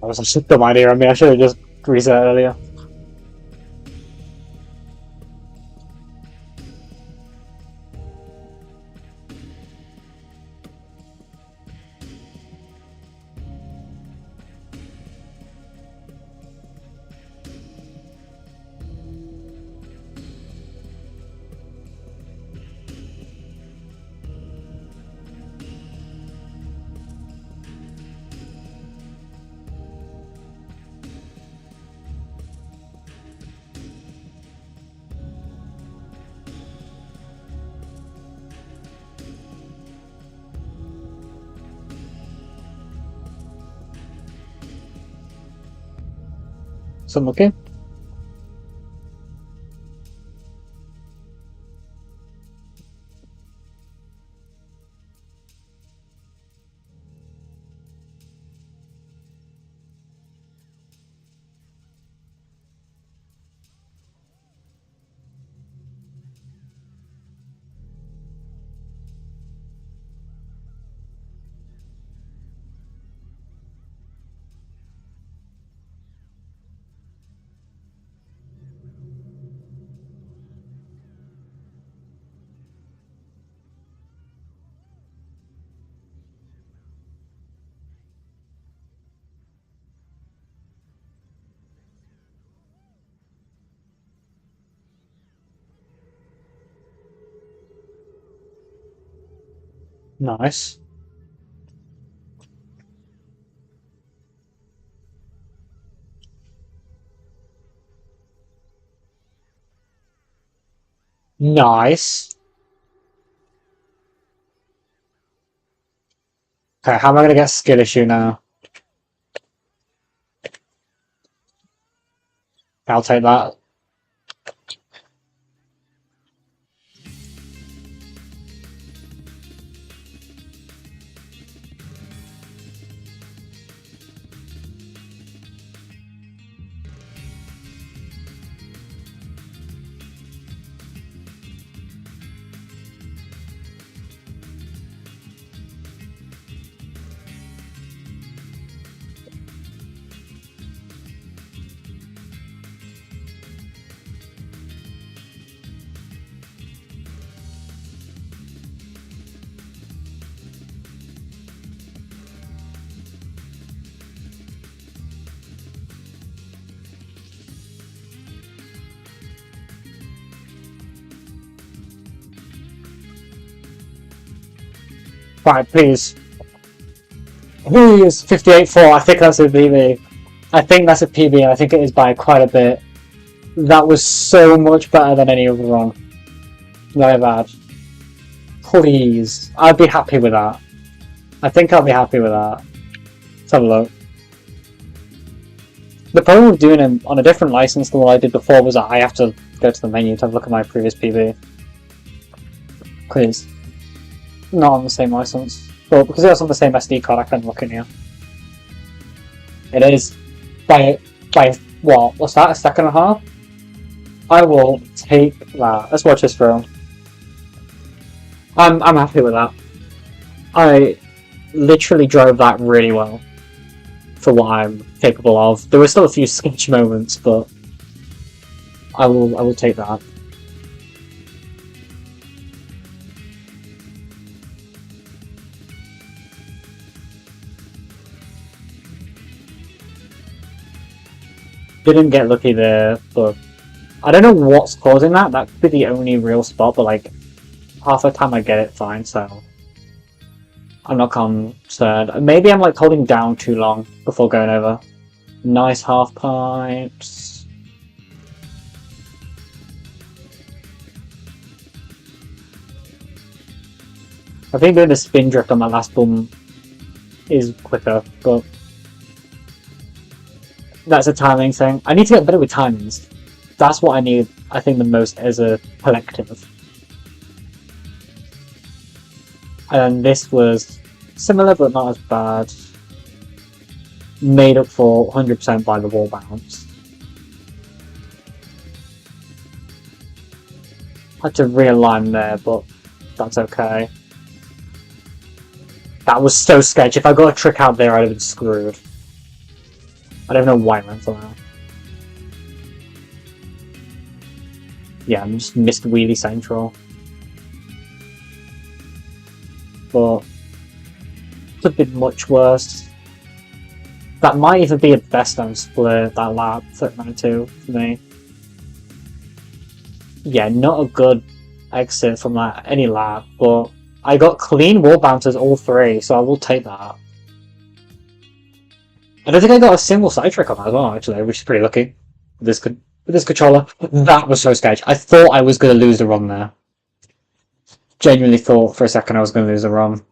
That was such a dumb idea. I mean, I should have just reset earlier. So unlucky. Nice. Nice. Okay, how am I gonna get skill issue now? I'll take that. Right, please. Please, 58.4. I think that's a PB. I think that's a PB, and I think it is by quite a bit. That was so much better than any other one. Very bad. Please. I'd be happy with that. I think I'll be happy with that. Let's have a look. The problem with doing it on a different license than what I did before was that I have to go to the menu to have a look at my previous PB. Because not on the same license. Well, because it was on the same SD card, I couldn't look in here. It is by what? What's that? A second and a half? I will take that. Let's watch this through. I'm happy with that. I literally drove that really well for what I'm capable of. There were still a few sketch moments, but I will take that. Didn't get lucky there, but I don't know what's causing that. That could be the only real spot, but like half the time I get it fine, so I'm not concerned. Maybe I'm like holding down too long before going over. Nice half pipes. I think doing the spin drift on my last bump is quicker, but that's a timing thing. I need to get better with timings. That's what I need, I think, the most as a collective. And this was similar but not as bad. Made up for 100% by the wall bounce. Had to realign there, but that's okay. That was so sketchy. If I got a trick out there, I'd have been screwed. I don't know why I went for that. Yeah, I just missed wheelie central. But it could have been much worse. That might even be a best on split, that lap, 39.2 for me. Yeah, not a good exit from that any lap, but I got clean wall bounces all three, so I will take that. I don't think I got a single side trick on that as well, actually, which is pretty lucky. With this controller. That was so sketchy. I thought I was going to lose the run there. Genuinely thought for a second I was going to lose the run.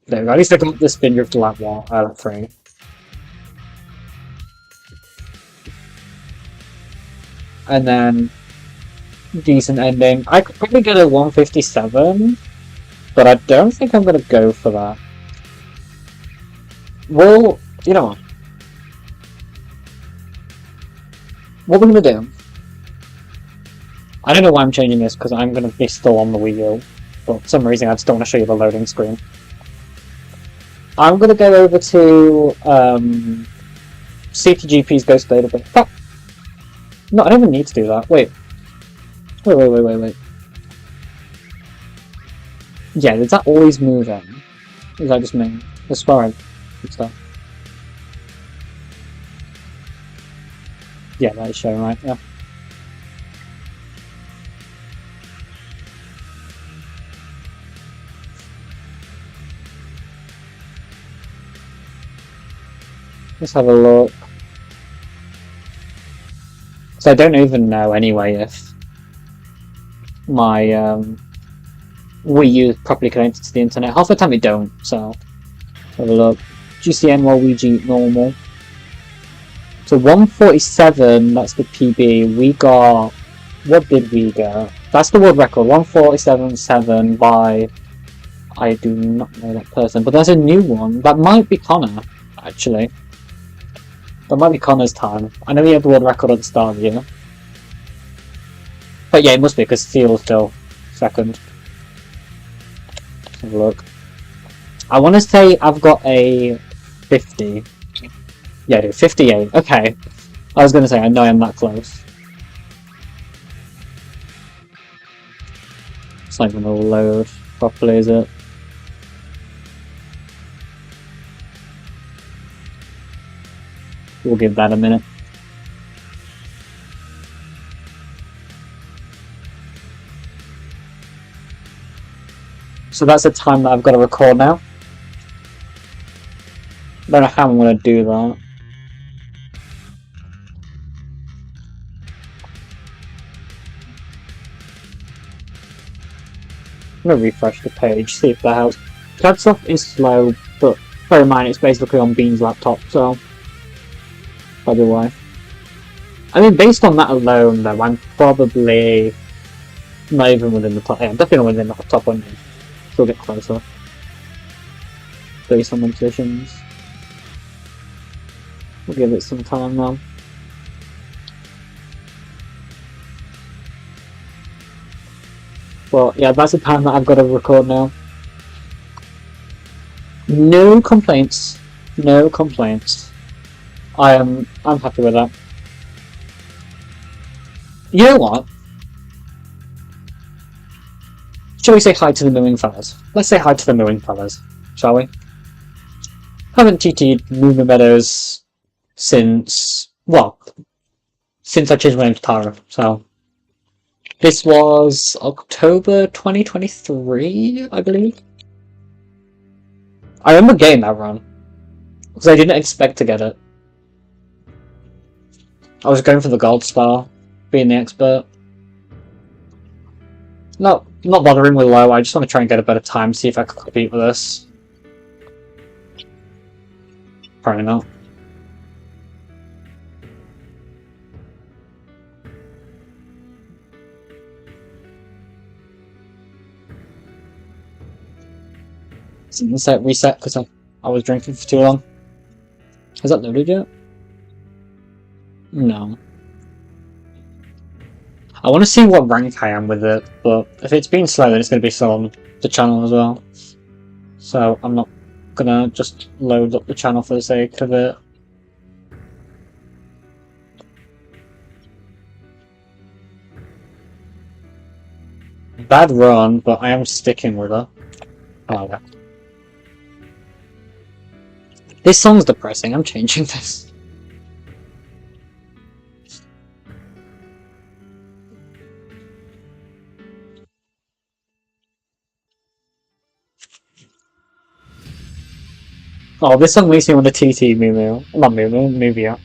There we go. At least I got the spin drift to lap 3. And then decent ending. I could probably get a 157, but I don't think I'm going to go for that. Well, you know what? What we're going to do... I don't know why I'm changing this, because I'm going to be still on the Wii U. But for some reason I just don't want to show you the loading screen. I'm going to go over to CTGP's Ghost Database. Oh! No, I don't even need to do that. Wait. Wait. Yeah, is that always moving? Is that just me? I swear I did stuff. Yeah, that is showing right, yeah. Let's have a look. So I don't even know anyway if my Wii U is properly connected to the internet. Half the time it don't, so let's have a look. GCN Waluigi normal. So 147, that's the PB. We got... What did we get? That's the world record, 147.7 by... I do not know that person, but there's a new one. That might be Connor, actually. That might be Connor's time. I know he had the world record at the start of the year. But yeah, it must be, because Theo's still second. Let's have a look. I want to say I've got a 50. Yeah, I do. 58. Okay. I was going to say, I know I'm that close. It's not even going to load properly, is it? We'll give that a minute. So that's the time that I've got to record now. Don't know how I'm going to do that. I'm going to refresh the page, see if that helps. CAD stuff is slow, but bear in mind it's basically on Bean's laptop, so probably why. I mean, based on that alone, though, I'm probably not even within the top. Yeah, I'm definitely within the top 100. Still get closer. Based on the positions. We'll give it some time now. But yeah, that's the time that I've got to record now. No complaints. No complaints. I'm happy with that. You know what? Shall we say hi to the mooing fellas? Let's say hi to the mooing fellas, shall we? Haven't TT'd Moomin Meadows since, well, since I changed my name to Tara, so. This was October 2023, I believe. I remember getting that run, because I didn't expect to get it. I was going for the gold star, being the expert. Not bothering with low, I just want to try and get a better time, see if I can compete with this. Probably not. Set reset because I was drinking for too long. Has that loaded yet? No. I want to see what rank I am with it, but if it's been slow, then it's going to be slow on the channel as well. So I'm not gonna just load up the channel for the sake of it. Bad run, but I am sticking with her. Oh yeah. This song's depressing, I'm changing this. Oh, this song makes me want to TT Moo Moo. Not Moo Moo, Movia.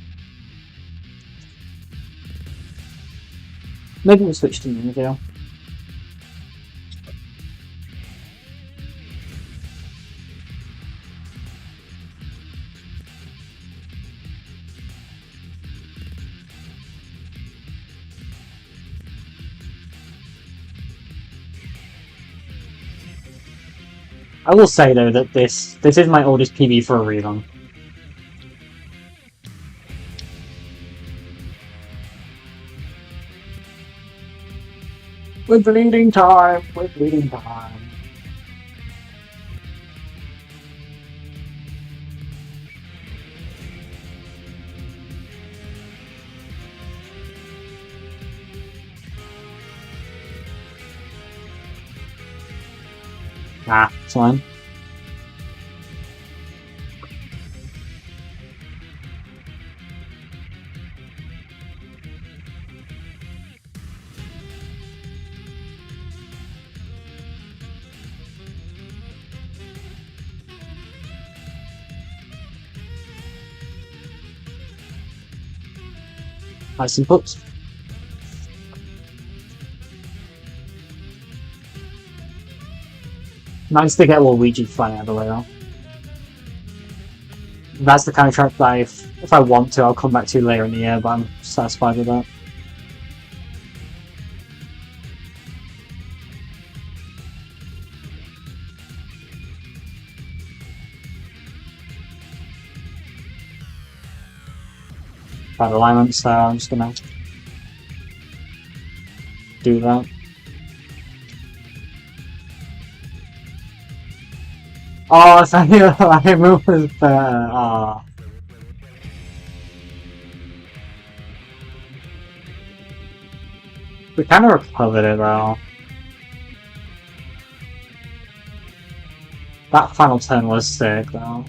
Maybe we'll switch to Movia. I will say though that this is my oldest PB for a reason. We're bleeding time. We're bleeding time. Ah, it's fine. Nice inputs. Nice to get Waluigi flying out of the way though. That's the kind of track that if I want to, I'll come back to later in the year, but I'm satisfied with that. Bad alignment, so I'm just gonna do that. Oh, so I moved with oh. We kind of recovered it though. That final turn was sick though.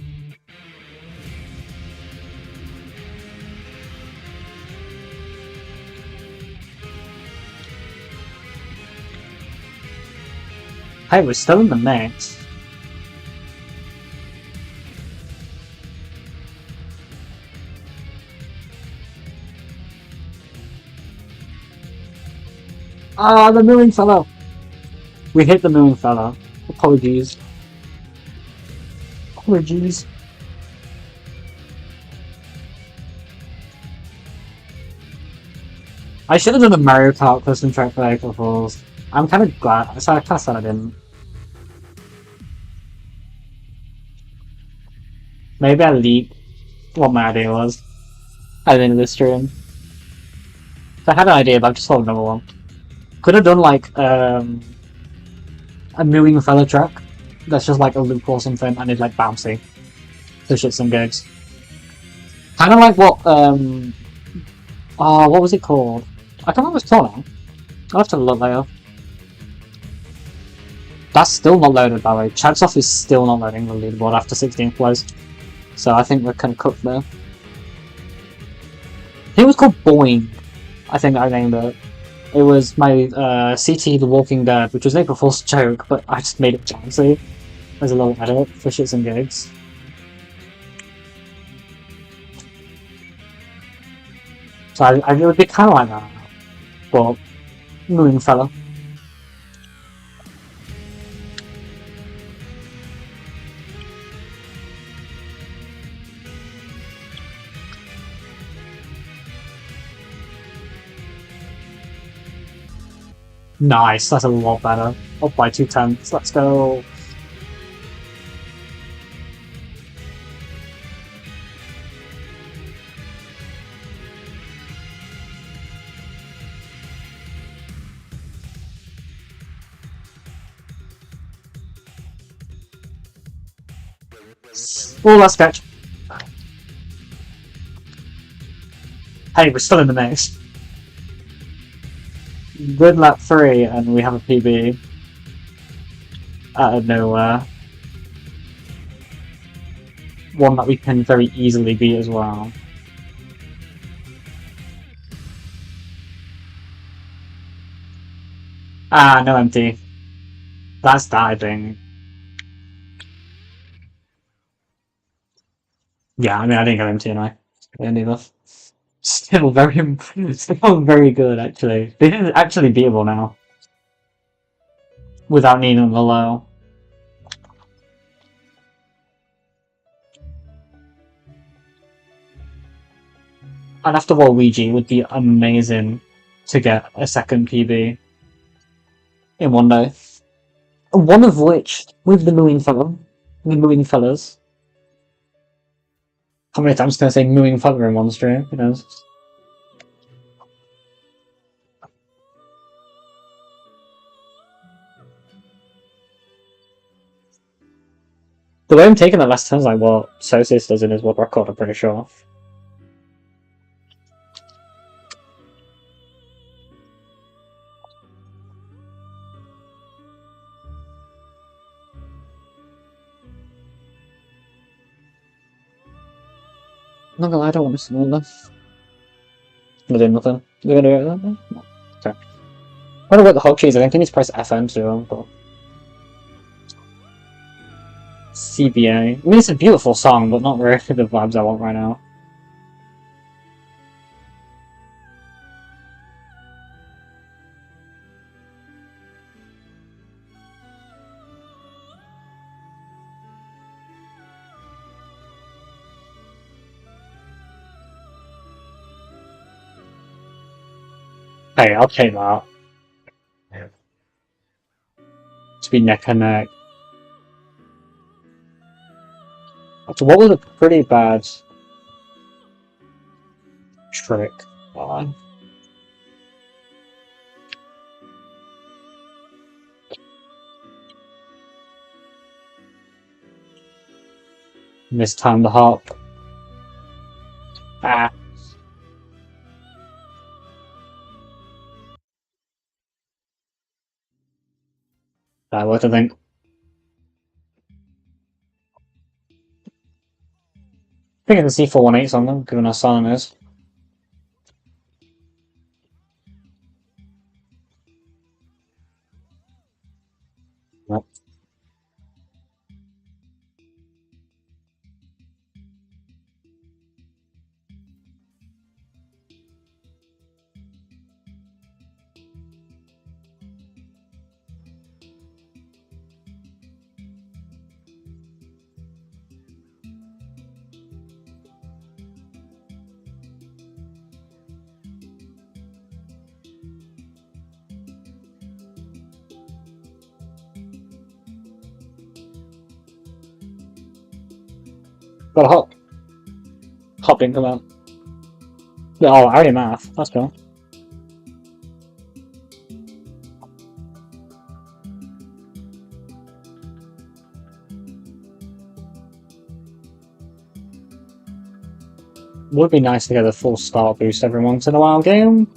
Hey, we're still in the mix. Ah, the mooing fellow! We hit the mooing fellow. Apologies. Apologies. I should have done a Mario Kart custom track for April Fools. I'm kind of glad. So I kind of sad I didn't. Maybe I leaked what my idea was at the end of the stream. So I had an idea, but I've just thought of another one. Could have done like a mooing fellow track that's just like a loop or something, and it's like bouncy. So shits and gigs. Kind of like what what was it called? I can't remember what it's called now. I'll have to look later. That's still not loaded, by the way. Chadsoff is still not loading the leaderboard after 16th place. So I think we're kind of cooked there. I think it was called Boing. I think I named it. It was my CT The Walking Dead, which was an April Fool's joke, but I just made it bouncy as a little edit for shits and gigs. So I would be kind of like that. But, mooing fella. Nice, that's a lot better. Up by 2/10. Let's go. Oh, last sketch. Hey, we're still in the mix. Good lap 3, and we have a PB out of nowhere. One that we can very easily beat as well. Ah, no empty. That's diving. Yeah, I mean, I didn't get empty anyway. I didn't either. Still very good, actually. This is actually beatable now. Without needing the low. And after Waluigi, it would be amazing to get a second PB in one day. One of which, with the mooing fellas. How many times can I say mooing fella in one stream? Who knows? The way I'm taking that last turn is like what Sosis does in his world record, I'm pretty sure. Not gonna lie, I don't want to small them. I'm doing nothing. They're gonna do it. No. Okay. I wonder what the hog cheese. I think I need to press FM to do them, but CBA. I mean, it's a beautiful song, but not really the vibes I want right now. Hey, I'll take that. To be neck and neck. So what was a pretty bad trick? Mistimed the hop. Ah. That worked, I think. I think it's a C418 something, given how silent it is. Yep. Got a hop in, come on. Oh, I already math. That's cool. Would be nice to get a full start boost every once in a while game.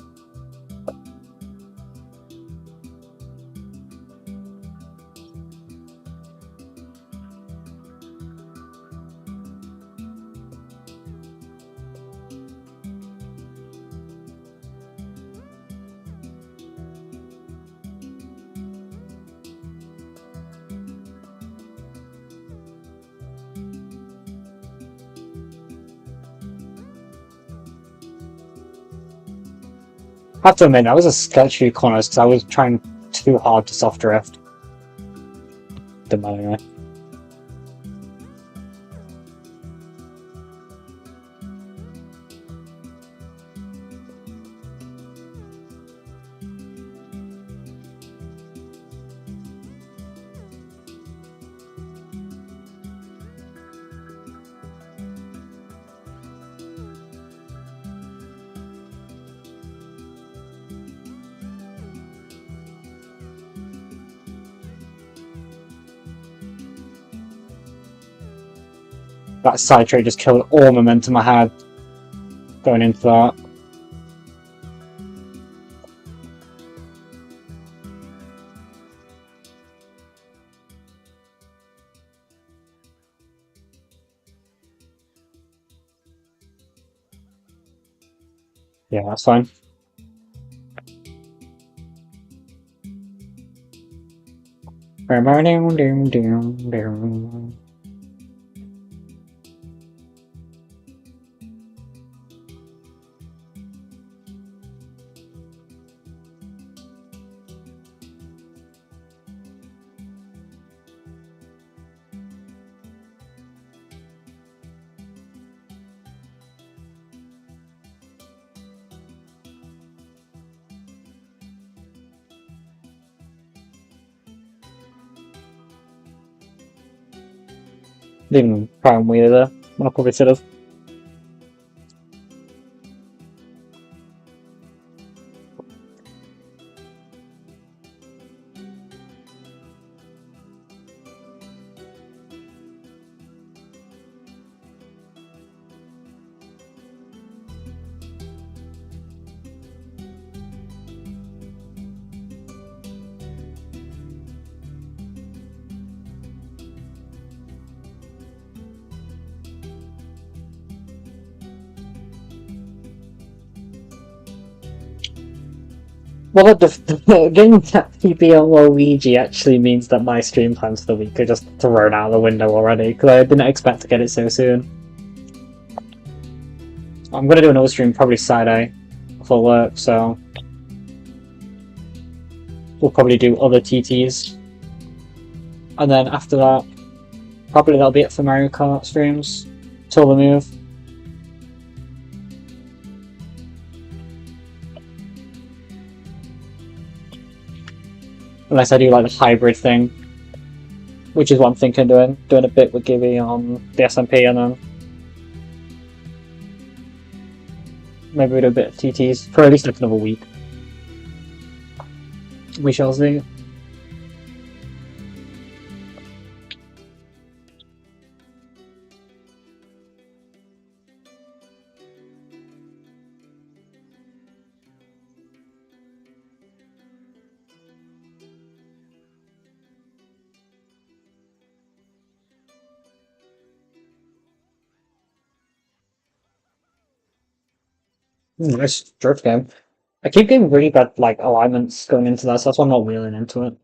I have to admit, that was a sketchy corners because I was trying too hard to soft drift. Didn't matter anyway. That side trade just killed all momentum I had going into that. Yeah, that's fine. Didn't try and wheel there. I probably should have. Well, getting that PPL Waluigi actually means that my stream plans for the week are just thrown out the window already, because I didn't expect to get it so soon. I'm going to do another stream probably Saturday for work, so we'll probably do other TTs. And then after that, probably that'll be it for Mario Kart streams, till the move. Unless I do like the hybrid thing, which is what I'm thinking of doing a bit with Gibby on the SMP and then maybe we do a bit of TTs for at least like another week. We shall see. Nice drift game. I keep getting really bad like alignments going into that, so that's why I'm not wheeling into it.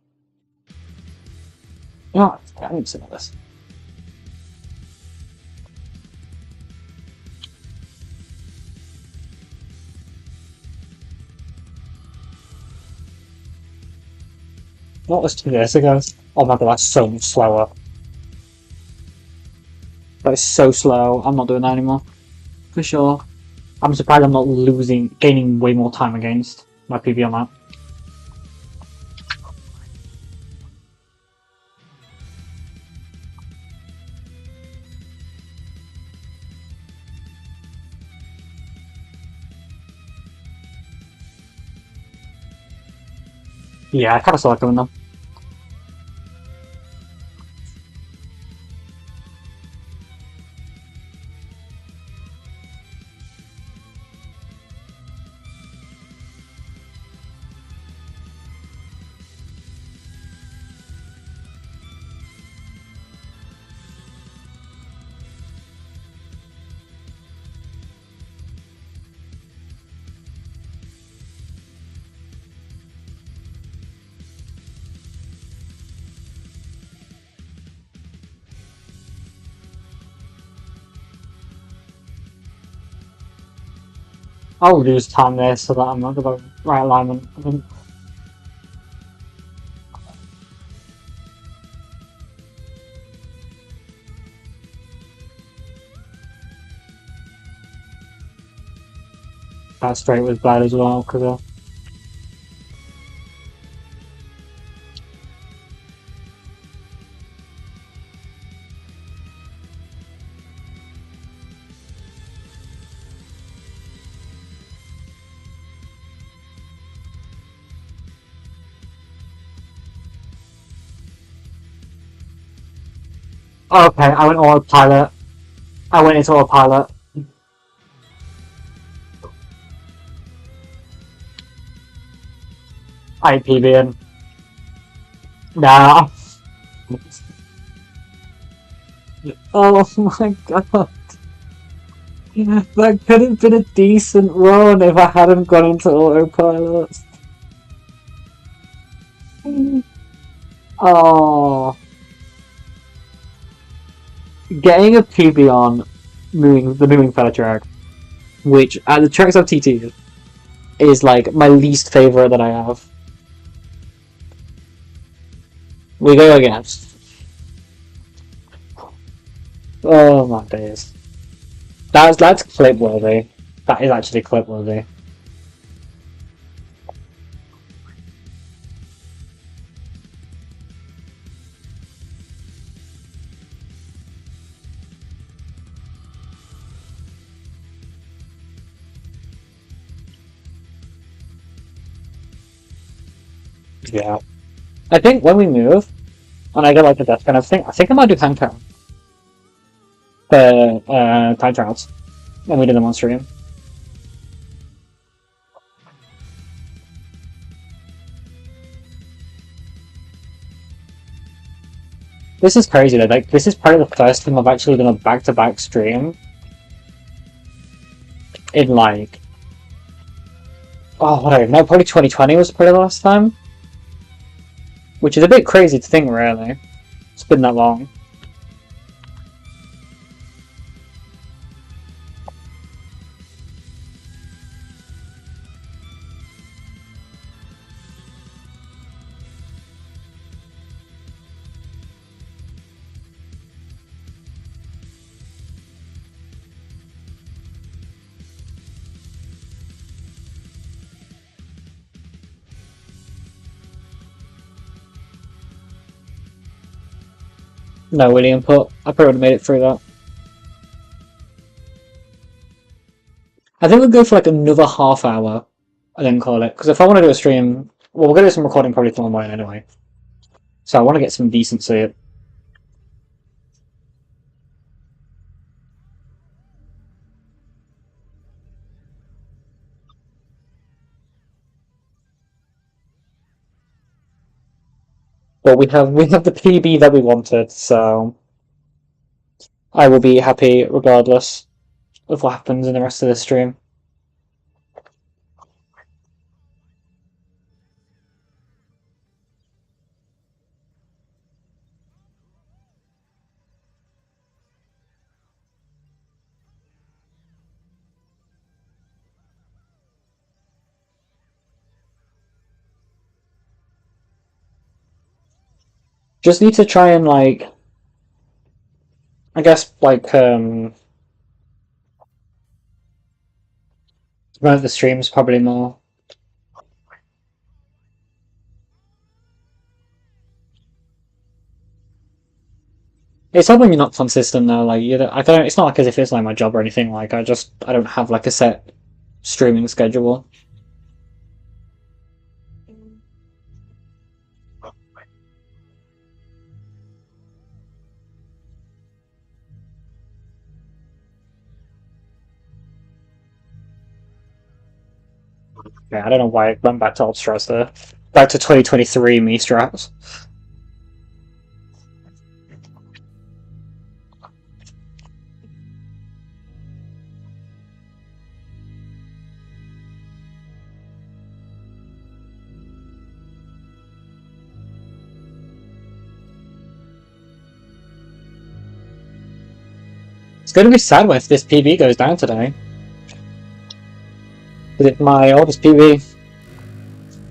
Oh, I need to know this. What was 2 days ago? Oh my god, that's so much slower. That is so slow. I'm not doing that anymore. For sure. I'm surprised I'm not gaining way more time against my PB on that. Yeah, I kind of saw it coming though. I'll lose time there so that I'm not the right alignment. I think that straight was bad as well because okay, I went autopilot. I went into autopilot. I PB'd. Nah. Oh my god. That could have been a decent run if I hadn't gone into autopilot. Oh, getting a PB on the moving feather track, which at the tracks I've TT'd is like my least favorite that I have. We go again. Oh my days. That's clip worthy. That is actually clip worthy. Yeah. I think when we move, and I get like the death kind of thing, I think I might do time trial. The time trials when we did them on stream. This is crazy though. Like this is probably the first time I've actually done a back-to-back stream in like whatever. No, probably 2020 was probably the last time, which is a bit crazy to think. Really, it's been that long. No William input. I probably would have made it through that. I think we'll go for like another half hour and then call it. Because if I want to do a stream, well, we're gonna do some recording probably tomorrow morning anyway. So I want to get some decency. But we have the PB that we wanted, so I will be happy regardless of what happens in the rest of the stream. Just need to try and like, I guess like promote the streams probably more. It's not when you're not consistent though. Like you, I don't. It's not like as if it's like my job or anything. Like I don't have like a set streaming schedule. Yeah, I don't know why I went back to old strats there. Back to 2023 me strats. It's going to be sad when this PB goes down today. It's my oldest PB.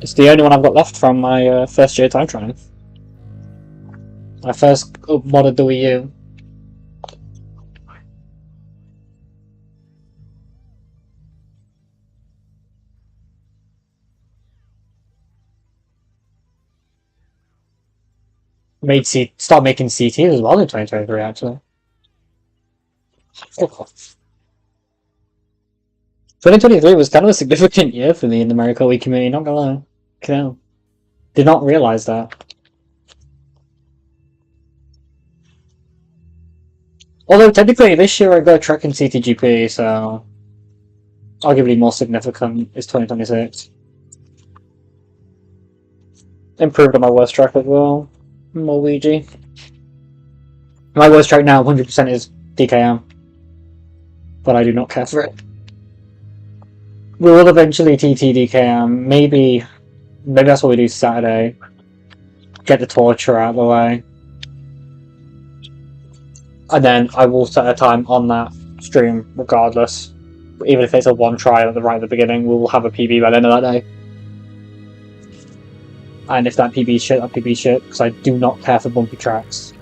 It's the only one I've got left from my first year time training. I first modded the Wii U. Start making CTs as well in 2023 actually. 2023 was kind of a significant year for me in the Mario Kart Wii community, not gonna lie. Did not realise that. Although technically this year I got a track in CTGP, so arguably more significant is 2026. Improved on my worst track as well. Waluigi. My worst track now 100% is DKM. But I do not care for it. We will eventually TT DKM. Maybe that's what we do Saturday. Get the torture out of the way. And then I will set a time on that stream regardless. Even if it's a one try at the beginning, we will have a PB by the end of that day. And if that PB is shit, that PB is shit, because I do not care for bumpy tracks.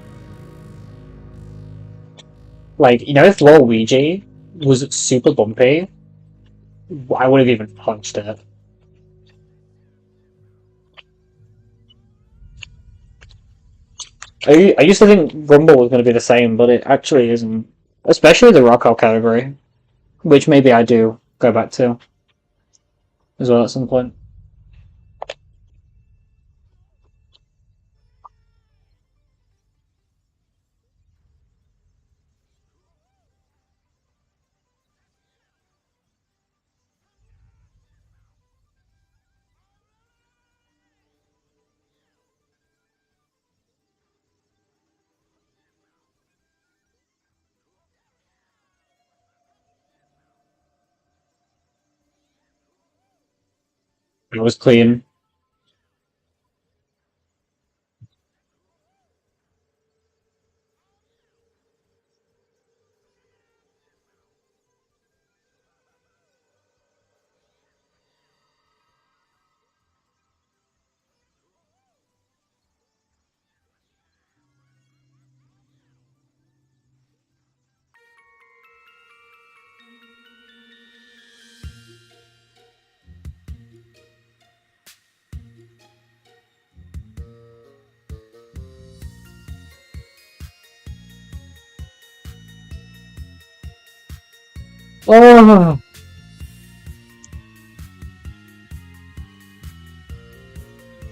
Like, you know, if Waluigi was super bumpy, I would have even punched it. I used to think Rumble was going to be the same, but it actually isn't. Especially the rock out category, which maybe I do go back to as well at some point. It was clean. Oh!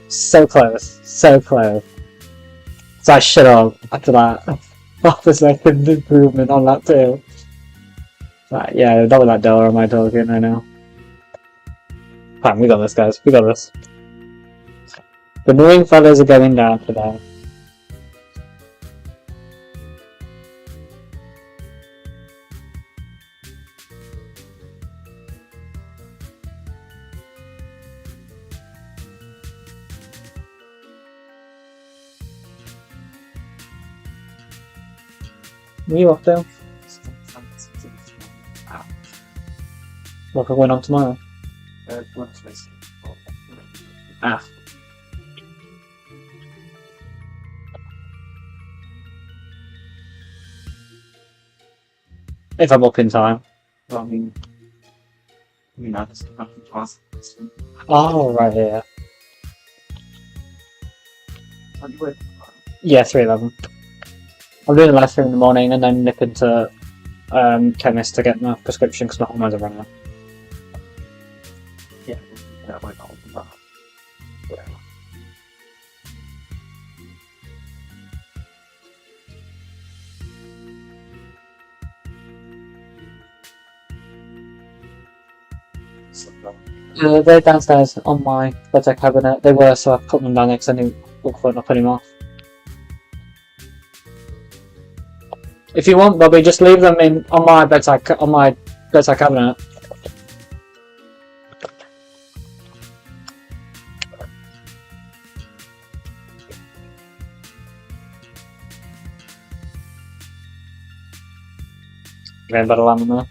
So close. So close. So I shut up after that. Half a second improvement on that too. Yeah, double that dollar am I talking right now. Fine, we got this, guys. We got this. The annoying fellas are going down today. Are you off there? What are we going on tomorrow? Ah. If I'm up in time. That's awesome. Oh, right here. Yeah, 3:11. I'm doing a live stream in the morning and then nip into chemist to get my prescription because my hormones are running out. Yeah, that might all be wrong. Yeah. They're downstairs on my bedside cabinet. They were, so I put them down there because I knew I couldn't put them off. If you want, Bobby, just leave them in on my bedside cabinet. Getting better lamb there.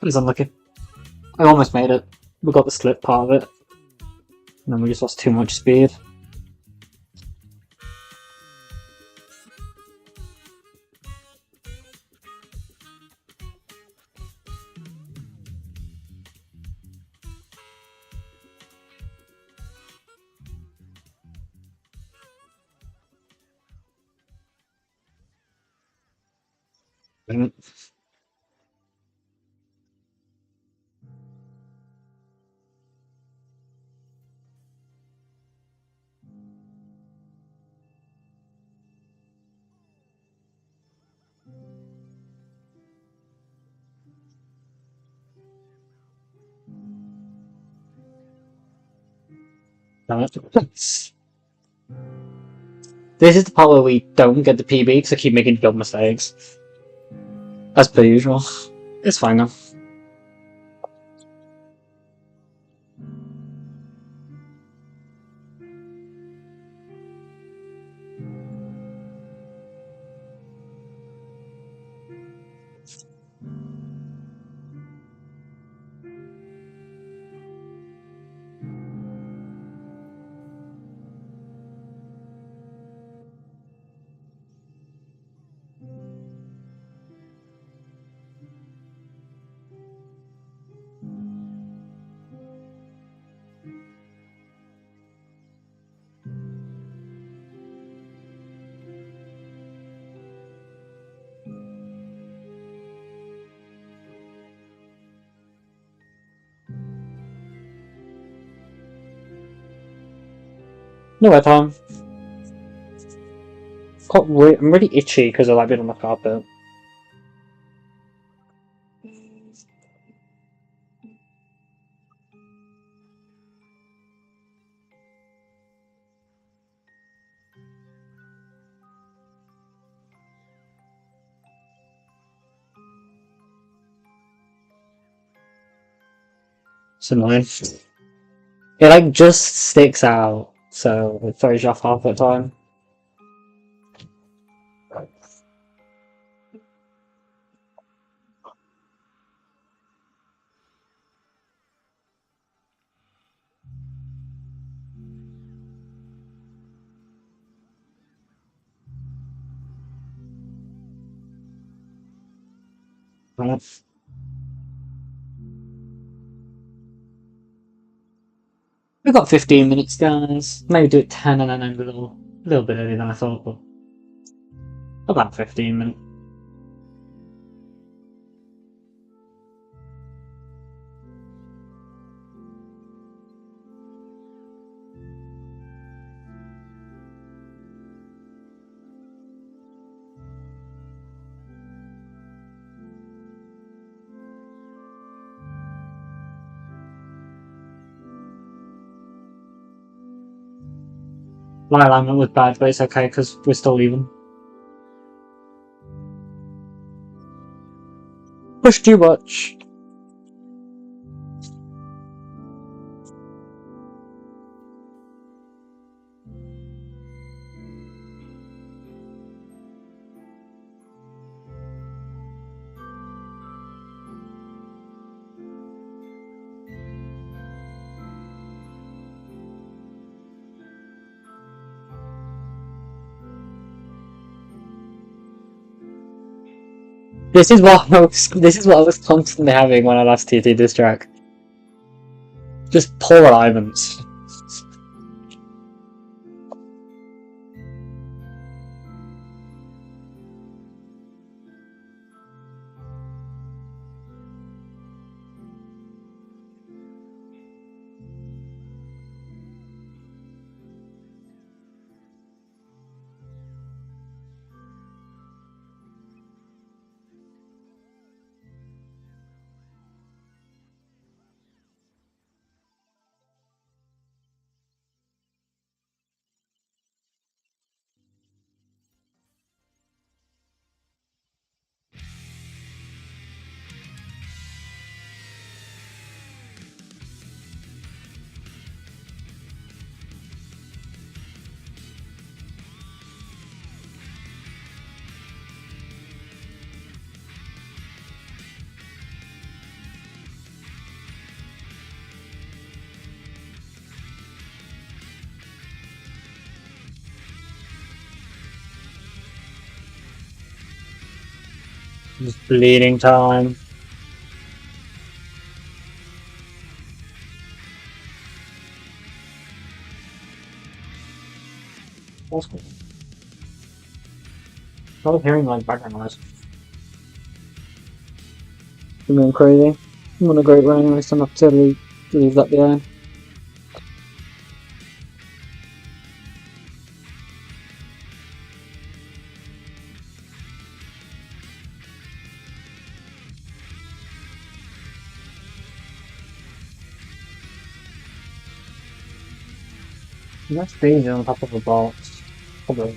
It's unlucky. I almost made it. We got the slip part of it. And then we just lost too much speed. Mm. Damn it. This is the part where we don't get the PB because I keep making dumb mistakes. As per usual. It's fine though. No way, Tom. I'm really itchy because I like being on the carpet. It's annoying. It like just sticks out, so it throws you off half the time. Right. We've got 15 minutes, guys. Maybe do it 10 and then end a little bit earlier than I thought, but about 15 minutes. My alignment was bad, but it's okay because we're still even. Push too much. This is what I was constantly having when I last TT this track. Just poor alignments. Just bleeding time. That's cool. I was hearing like background noise. I'm going crazy. I'm on a great run anyway, so I'm not totally leave that behind. That's crazy on top of a box. Probably.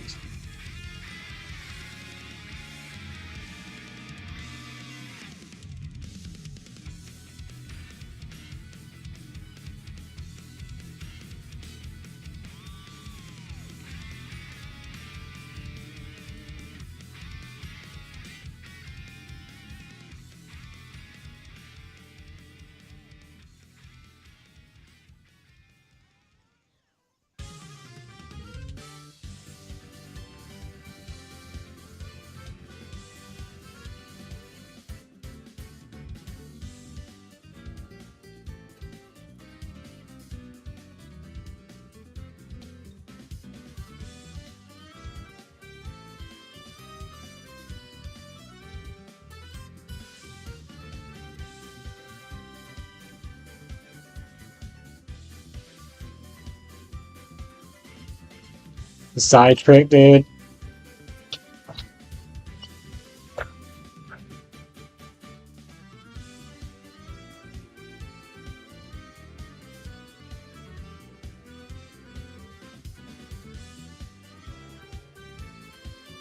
The side trick, dude.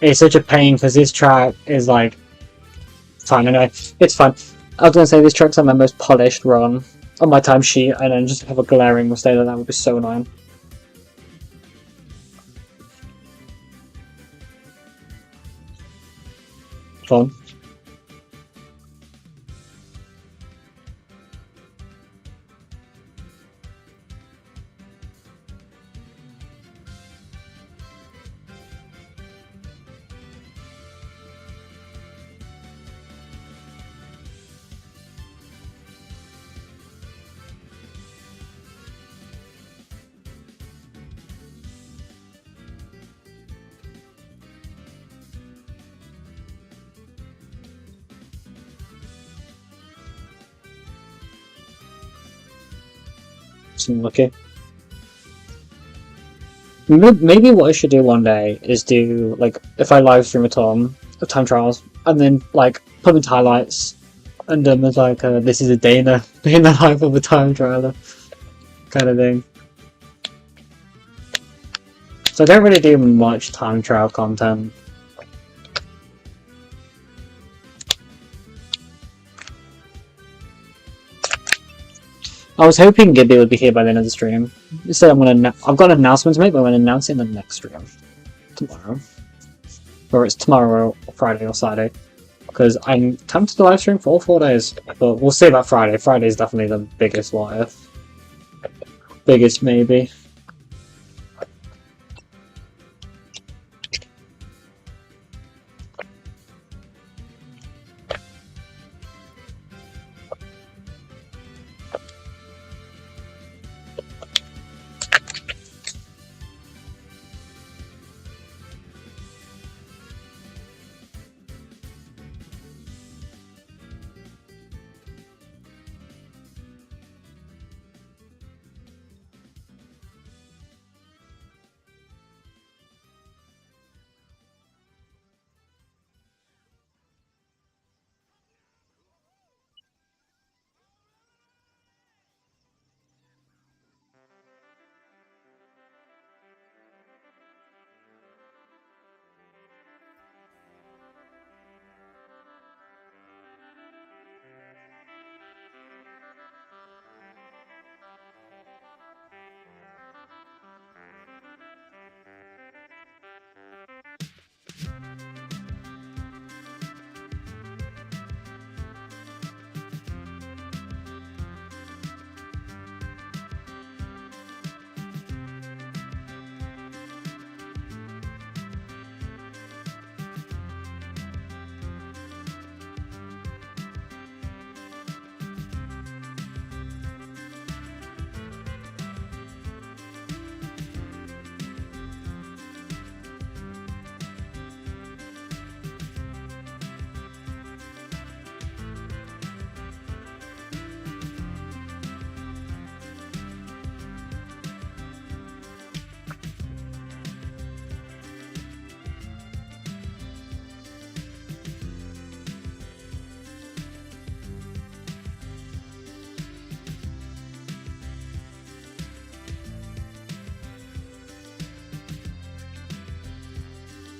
It's such a pain because this track is like fine anyway. It's fun. I was gonna say this track's like my most polished run on my timesheet, and then just have a glaring mistake like that would be so annoying. Fun. Seem lucky. Maybe what I should do one day is do, like, if I live stream a ton of time trials, and then, like, put in highlights, and then there's like, this is a day in the life of a time trialer, kind of thing. So I don't really do much time trial content. I was hoping Gibby would be here by the end of the stream. Instead, I've got an announcement to make, but I'm gonna announce it in the next stream tomorrow, or it's tomorrow, or Friday, or Saturday. Because I'm tempted to live stream for all 4 days, but we'll see about Friday. Friday is definitely the biggest what if. Biggest maybe.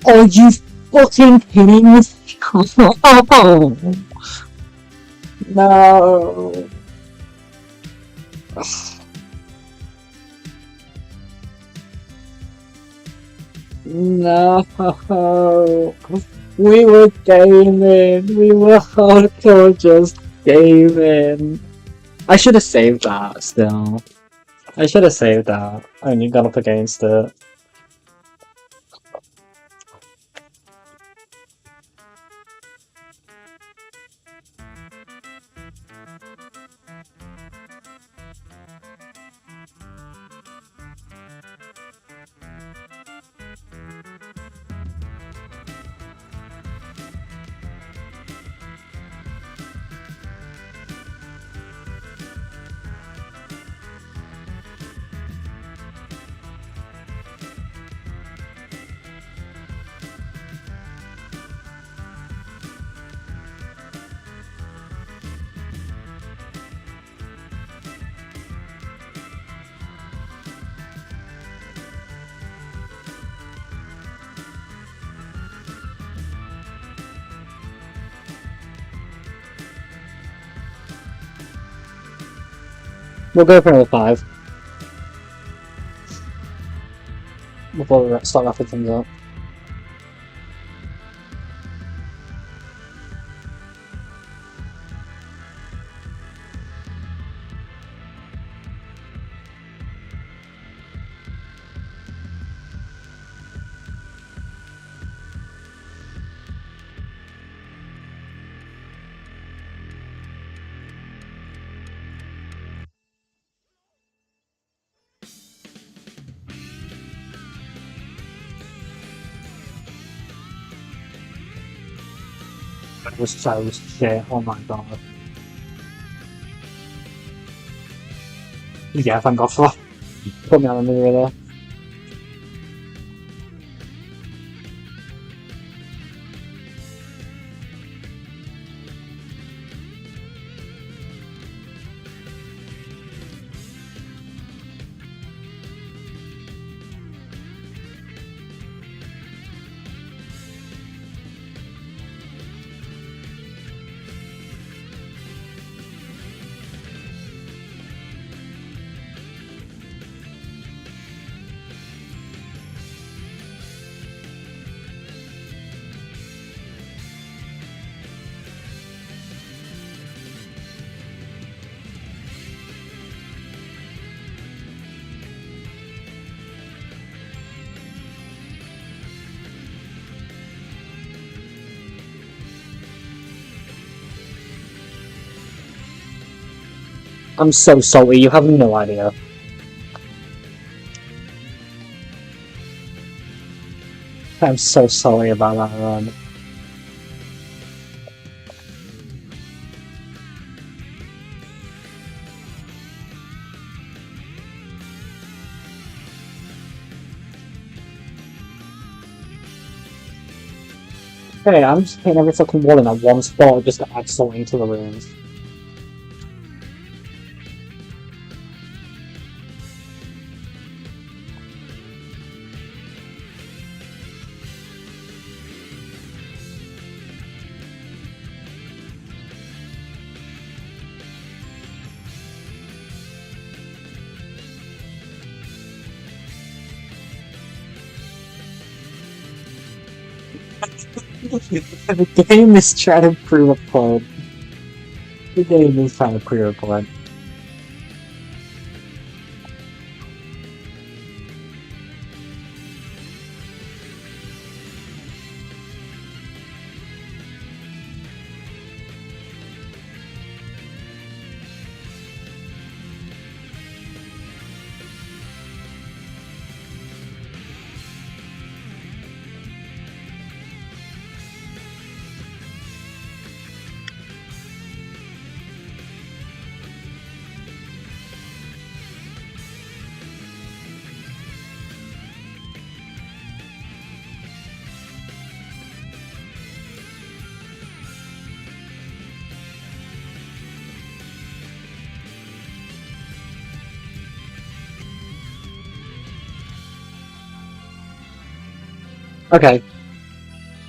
Are you fucking kidding me? No. No. We were gaming. We were hardcore just gaming. I should have saved that still. I should have saved that. I only got up against it. We'll go for another 5. Before we start wrapping things up. It was so shit, oh my god. Yeah, thank God for that. Put me on the mirror there. I'm so salty, you have no idea. I'm so sorry about that run. Hey, I'm just hitting every fucking wall in that one spot just to add something to the rooms. The game is trying to prove a point. The game is trying to prove a point. Okay.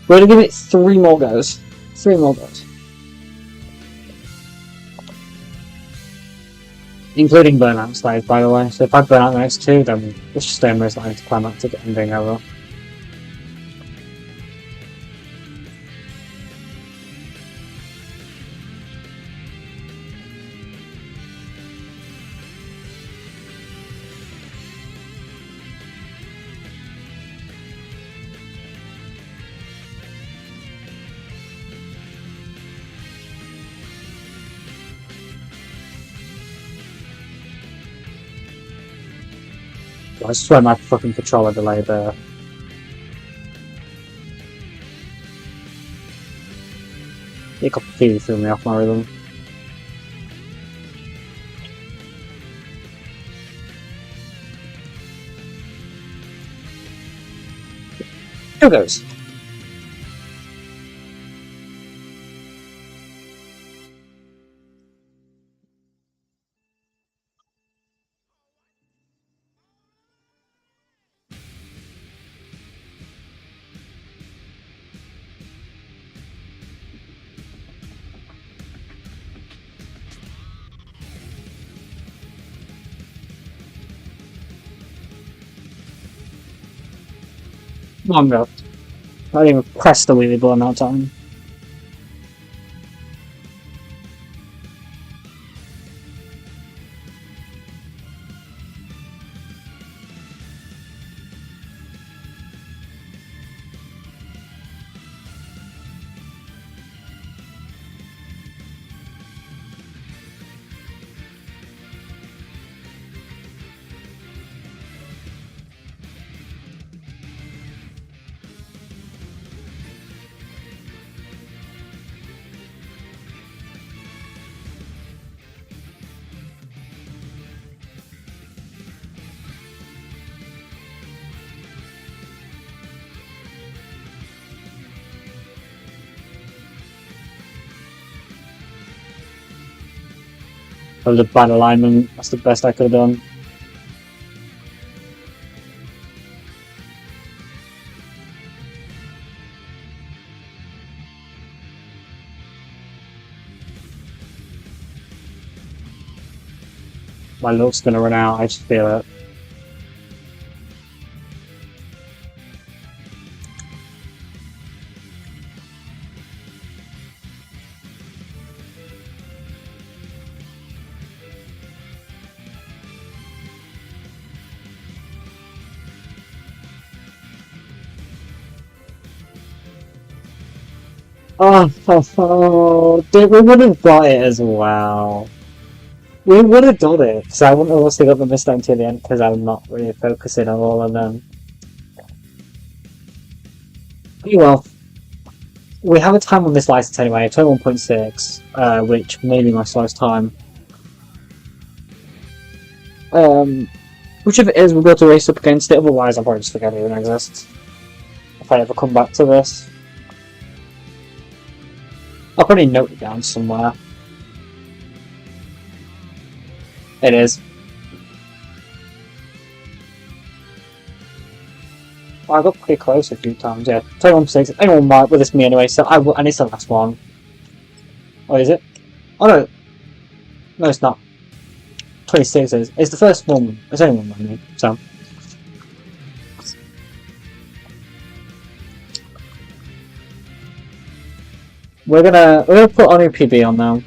We're gonna give it 3 more goes. 3 more goes. Including burnout stage, by the way. So if I burn out the next 2, then let's just stay in most likely to climactic ending ever. I swear my fucking controller delayed there. It completely threw me off my rhythm. Here goes. Long go. I didn't even press the wheelie button that time. That was a bad alignment. That's the best I could have done. My luck's gonna run out, I just feel it. Dude, we would have got it as well. We would have done it, because I wouldn't have also got the mistake until the end, because I'm not really focusing on all of them. Well, we have a time on this license anyway, 21.6, which may be my slowest time. Whichever it is, we'll be able to race up against it, otherwise I'll probably just forget it even exists. If I ever come back to this. I'll probably note it down somewhere. It is. Well, I got pretty close a few times, yeah. 21.6, anyone might, well, it's me anyway, so and it's the last one. Oh, is it? Oh no. No, it's not. 26 is. It's the first one. It's only one by me, so. We're gonna put on a PB on now.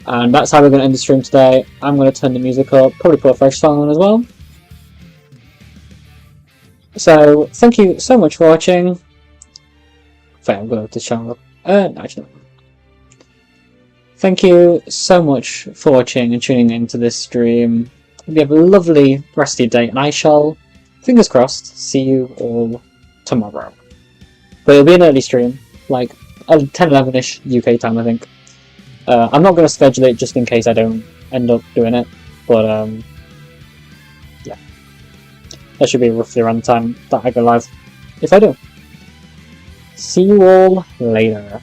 And that's how we're gonna end the stream today. I'm gonna turn the music up, probably put a fresh song on as well. So thank you so much for watching. Wait, I'm gonna have to channel up. No, actually. Thank you so much for watching and tuning into this stream. Hope you have a lovely rest of your day, and I shall, fingers crossed, see you all tomorrow. But it'll be an early stream, like 10-11ish UK time, I think. I'm not going to schedule it just in case I don't end up doing it, but yeah. That should be roughly around the time that I go live, if I do. See you all later.